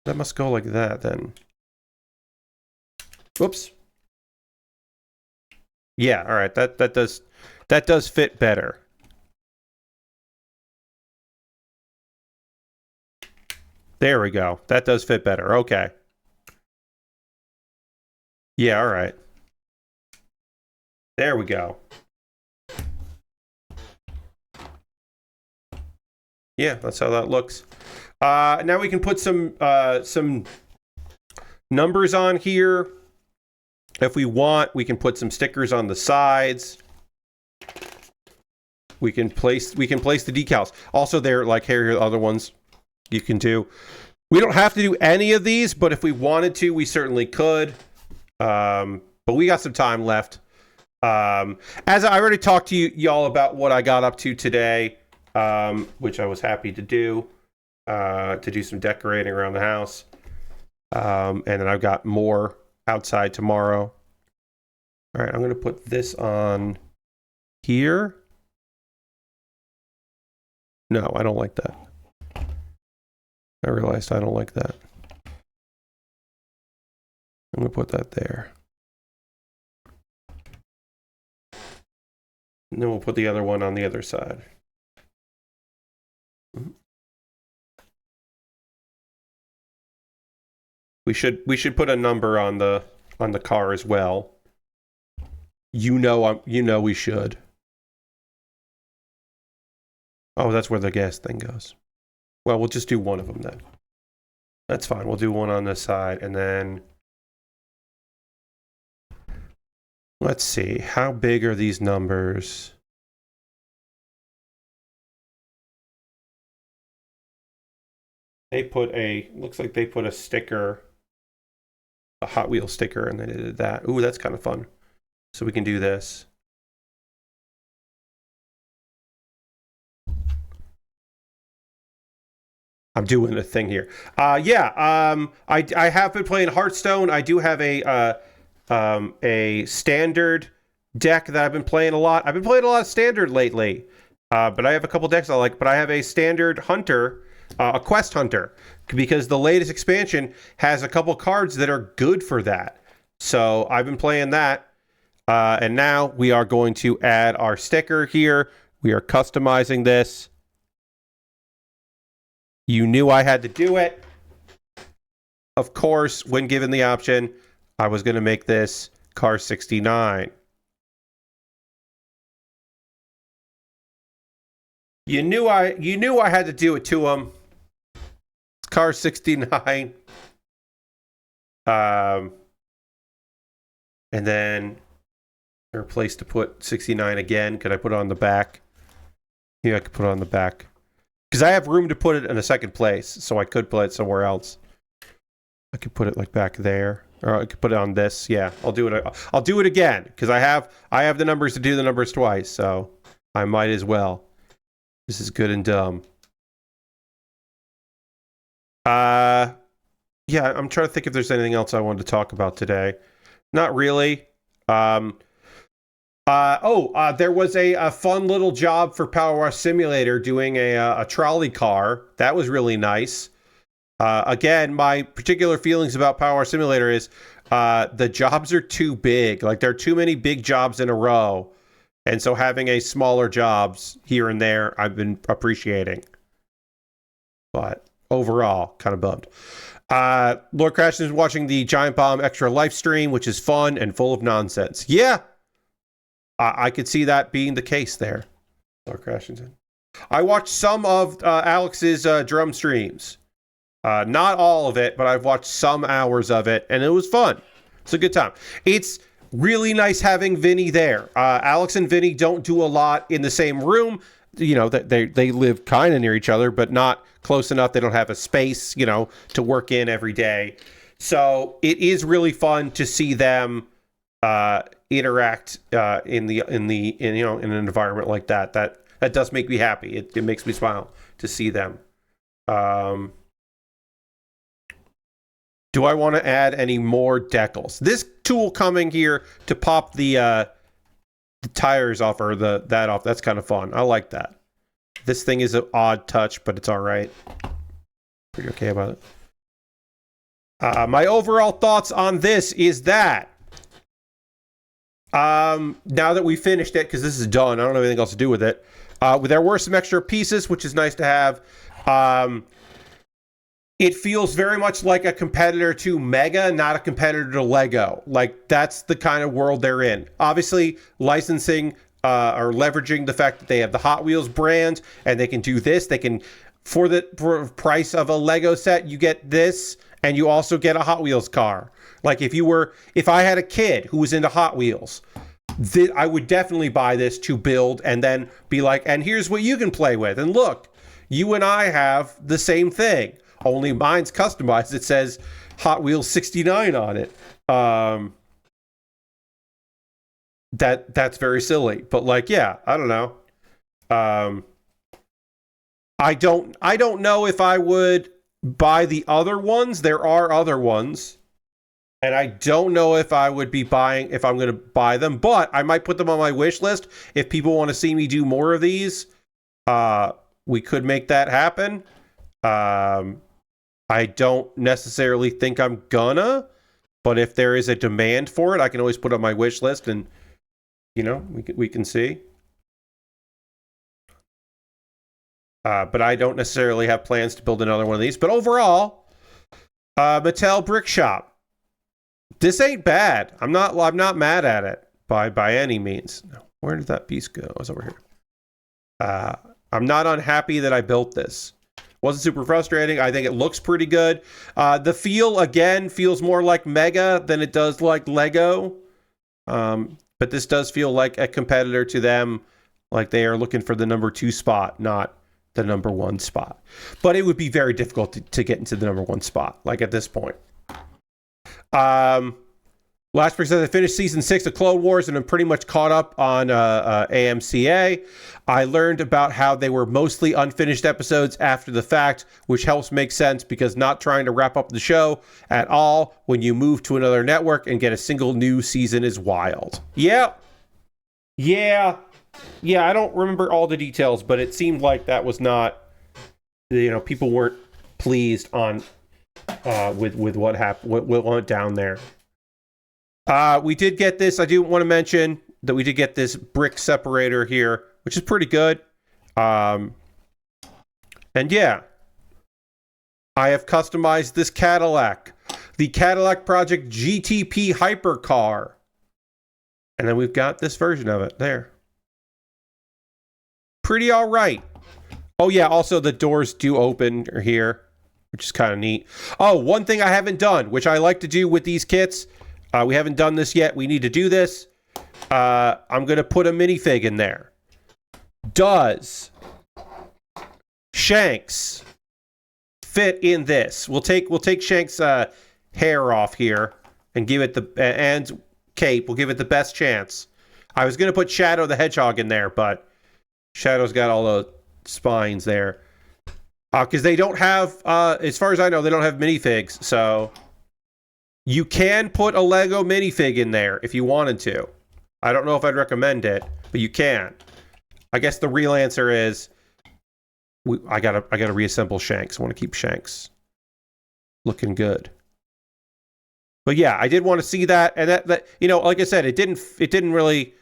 That must go like that then. Whoops. Yeah, all right. That does fit better. There we go. That does fit better. Okay. Yeah, all right. There we go. Yeah, that's how that looks. Now we can put some numbers on here. If we want, we can put some stickers on the sides. We can place the decals. Also, there, like here are the other ones you can do. We don't have to do any of these, but if we wanted to, we certainly could. But we got some time left. As I already talked to y'all about what I got up to today, which I was happy to do some decorating around the house. And then I've got more outside tomorrow. All right, I'm going to put this on here. No, I don't like that. I realized I don't like that. I'm going to put that there. And then we'll put the other one on the other side. We should put a number on the car as well. You know we should. Oh, that's where the gas thing goes. Well, we'll just do one of them then. That's fine. We'll do one on this side and then let's see. How big are these numbers? Looks like they put a sticker, a Hot Wheels sticker, and they did that. Ooh, that's kind of fun. So we can do this. I'm doing a thing here. I have been playing Hearthstone. I do have a standard deck that I've been playing a lot. I've been playing a lot of standard lately, but I have a couple decks I like. But I have a standard hunter. A quest hunter, because the latest expansion has a couple cards that are good for that. So I've been playing that, and now we are going to add our sticker here. We are customizing this. You knew I had to do it. Of course, when given the option, I was going to make this car 69. You knew I had to do it to him. It's car 69. And then there a place to put 69 again. Could I put it on the back? Yeah, I could put it on the back. Because I have room to put it in a second place, so I could put it somewhere else. I could put it like back there. Or I could put it on this. Yeah, I'll do it again. Because I have the numbers to do the numbers twice, so I might as well. This is good and dumb. Yeah, I'm trying to think if there's anything else I wanted to talk about today. Not really. There was a fun little job for Power Wash Simulator doing a trolley car. That was really nice. Again, my particular feelings about Power Wash Simulator is the jobs are too big. Like, there are too many big jobs in a row. And so having a smaller jobs here and there, I've been appreciating. But overall, kind of bummed. Lord Crash is watching the Giant Bomb Extra Life stream, which is fun and full of nonsense. Yeah, I could see that being the case there. Lord Crashington. I watched some of Alex's drum streams. Not all of it, but I've watched some hours of it, and it was fun. It's a good time. It's really nice having Vinny there. Alex and Vinny don't do a lot in the same room. You know, that they live kind of near each other, but not close enough. They don't have a space, you know, to work in every day. So it is really fun to see them interact in an environment like that. That does make me happy. It makes me smile to see them. Do I want to add any more decals? This tool coming here to pop the tires off, or that off, that's kind of fun. I like that. This thing is an odd touch, but it's all right. Pretty okay about it. My overall thoughts on this is that now that we finished it, because this is done, I don't have anything else to do with it. There were some extra pieces, which is nice to have. It feels very much like a competitor to Mega, not a competitor to Lego. Like, that's the kind of world they're in. Obviously, licensing or leveraging the fact that they have the Hot Wheels brand and they can do this. They can, for the price of a Lego set, you get this and you also get a Hot Wheels car. Like, if I had a kid who was into Hot Wheels, I would definitely buy this to build and then be like, and here's what you can play with. And look, you and I have the same thing. Only mine's customized. It says Hot Wheels 69 on it. That's very silly. But like, yeah, I don't know. I don't know if I would buy the other ones. There are other ones. And I don't know if I would be buying, if I'm going to buy them, but I might put them on my wish list. If people want to see me do more of these, we could make that happen. I don't necessarily think I'm gonna, but if there is a demand for it, I can always put on my wish list and, we can see. But I don't necessarily have plans to build another one of these. But overall, Mattel Brick Shop. This ain't bad. I'm not mad at it by any means. Where did that piece go? It was over here. I'm not unhappy that I built this. Wasn't super frustrating. I think it looks pretty good. The feel, again, feels more like Mega than it does like Lego. But this does feel like a competitor to them. Like they are looking for the number 2 spot, not the number 1 spot. But it would be very difficult to get into the number 1 spot, like at this point. Last week, I finished season 6 of Clone Wars and I'm pretty much caught up on AMCA. I learned about how they were mostly unfinished episodes after the fact, which helps make sense because not trying to wrap up the show at all when you move to another network and get a single new season is wild. Yeah. I don't remember all the details, but it seemed like that was not, people weren't pleased on with what happened, what went down there. We did get this. I do want to mention that we did get this brick separator here, which is pretty good. And yeah, I have customized this Cadillac, the Cadillac Project GTP Hypercar. And then we've got this version of it there. Pretty all right. Oh yeah, also the doors do open here, which is kind of neat. Oh, one thing I haven't done, which I like to do with these kits, we haven't done this yet. We need to do this. I'm going to put a minifig in there. Does Shanks fit in this? We'll take Shanks' hair off here and give it and cape. We'll give it the best chance. I was going to put Shadow the Hedgehog in there, but Shadow's got all the spines there. Because they don't have, as far as I know, they don't have minifigs, so you can put a Lego minifig in there if you wanted to. I don't know if I'd recommend it, but you can. I guess the real answer is I gotta reassemble Shanks. I want to keep Shanks looking good. But yeah, I did want to see that, and that like I said, it didn't really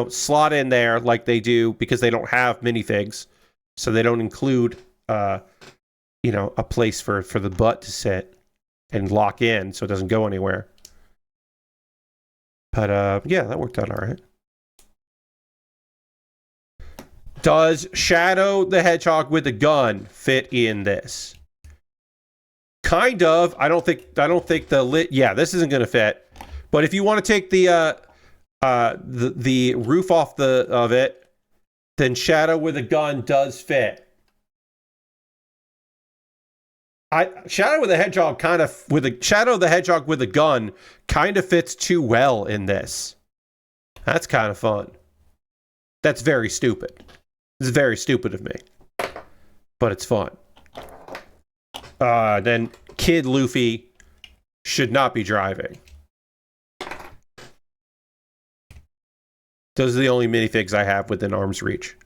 slot in there like they do because they don't have minifigs, so they don't include a place for the butt to sit and lock in so it doesn't go anywhere. But yeah, that worked out all right. Does Shadow the Hedgehog with a gun fit in this? Kind of. I don't think the lit. Yeah, this isn't going to fit. But if you want to take the roof off of it, then Shadow with a gun does fit. Shadow the Hedgehog Shadow the Hedgehog with a gun kind of fits too well in this. That's kind of fun. That's very stupid. This is very stupid of me, but it's fun. Then Kid Luffy should not be driving. Those are the only minifigs I have within arm's reach.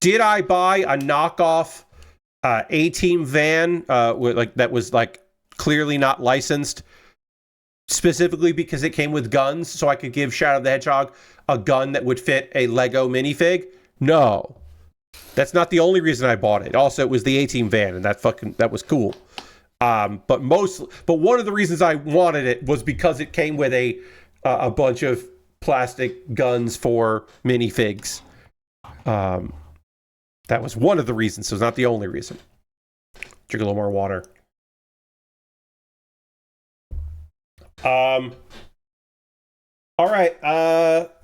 Did I buy a knockoff A-Team van that was like clearly not licensed, specifically because it came with guns, so I could give Shadow the Hedgehog a gun that would fit a Lego minifig? No. That's not the only reason I bought it. Also, it was the A-Team van, and that was cool. But one of the reasons I wanted it was because it came with a bunch of plastic guns for minifigs. That was one of the reasons, so it's not the only reason. Drink a little more water. All right.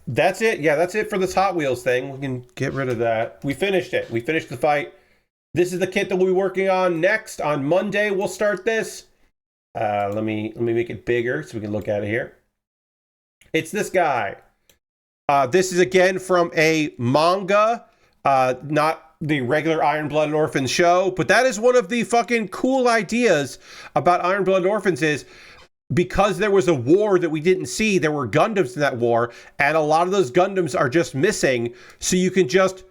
That's it. Yeah, that's it for this Hot Wheels thing. We can get rid of that. We finished it. We finished the fight. This is the kit that we'll be working on next. On Monday, we'll start this. Let me make it bigger so we can look at it here. It's this guy. This is again from a manga, not the regular Iron Blooded Orphans show, but that is one of the fucking cool ideas about Iron Blooded Orphans is because there was a war that we didn't see, there were Gundams in that war, and a lot of those Gundams are just missing, so you can just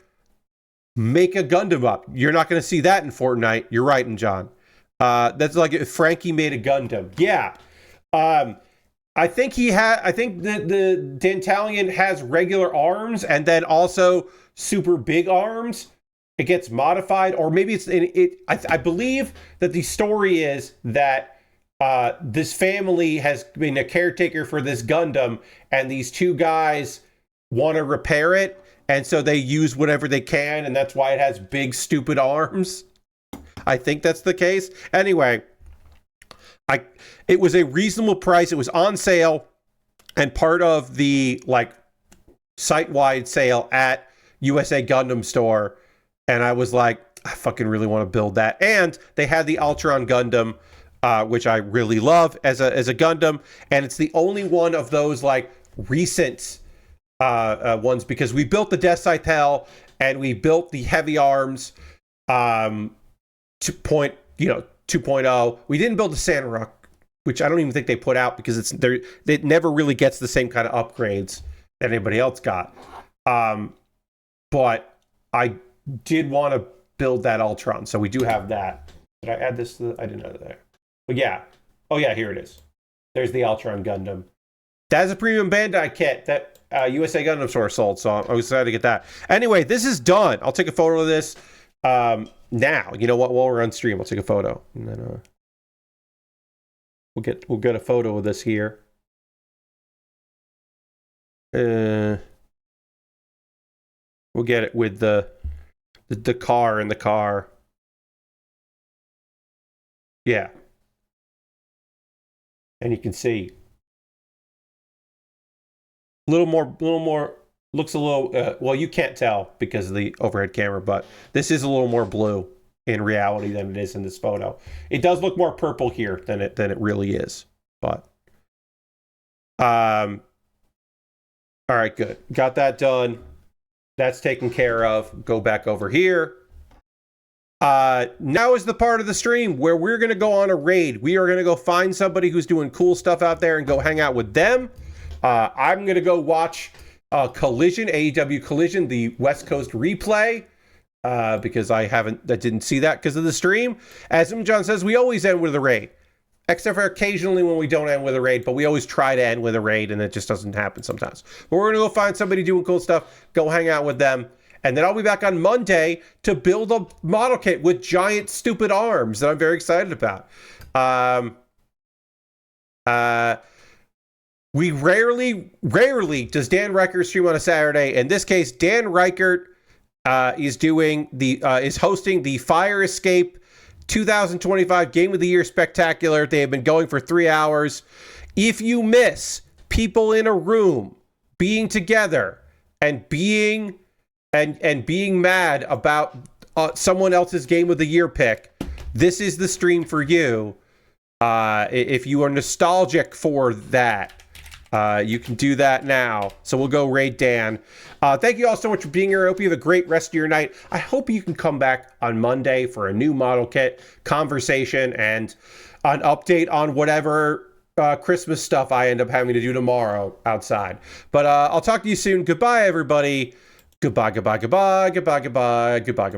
make a Gundam up. You're not going to see that in Fortnite. You're right, and John. That's like if Frankie made a Gundam. Yeah. I think the Dantalian has regular arms and then also super big arms. It gets modified, or maybe I believe that the story is that this family has been a caretaker for this Gundam, and these two guys want to repair it, and so they use whatever they can, and that's why it has big, stupid arms. I think that's the case. Anyway, it was a reasonable price. It was on sale, and part of the site-wide sale at USA Gundam Store, and I was like, I fucking really want to build that. And they had the Ultron Gundam, which I really love as a Gundam, and it's the only one of those recent ones, because we built the Death Scythe and we built the heavy arms 2.0. We didn't build the Sandrock, which I don't even think they put out because it never really gets the same kind of upgrades that anybody else got. But I did want to build that Ultron, so we do have that. Did I add this? I didn't know that there. But yeah. Oh yeah, here it is. There's the Ultron Gundam. That's a premium Bandai kit that USA Gundam Store sold, so I'm excited to get that. Anyway, this is done. I'll take a photo of this now. You know what? While we're on stream, I'll take a photo. And then we'll get a photo of this here. We'll get it with the car in the car. Yeah. And you can see a little more looks a little well, you can't tell because of the overhead camera, but this is a little more blue in reality than it is in this photo. It does look more purple here than it really is, but all right, good. Got that done. That's taken care of. Go back over here. Now is the part of the stream where we're going to go on a raid. We are going to go find somebody who's doing cool stuff out there and go hang out with them. I'm going to go watch Collision, AEW Collision, the West Coast replay, because I didn't see that because of the stream. As John says, we always end with a raid, except for occasionally when we don't end with a raid, but we always try to end with a raid, and it just doesn't happen sometimes. But we're going to go find somebody doing cool stuff, go hang out with them, and then I'll be back on Monday to build a model kit with giant, stupid arms that I'm very excited about. We rarely does Dan Reichert stream on a Saturday. In this case, Dan Reichert is hosting the Fire Escape 2025 Game of the Year Spectacular. They have been going for 3 hours. If you miss people in a room being together and being mad about someone else's Game of the Year pick, this is the stream for you. If you are nostalgic for that, you can do that now. So we'll go raid Dan. Thank you all so much for being here. I hope you have a great rest of your night. I hope you can come back on Monday for a new model kit conversation and an update on whatever Christmas stuff I end up having to do tomorrow outside. But I'll talk to you soon. Goodbye, everybody. Goodbye, goodbye, goodbye, goodbye, goodbye, goodbye, goodbye.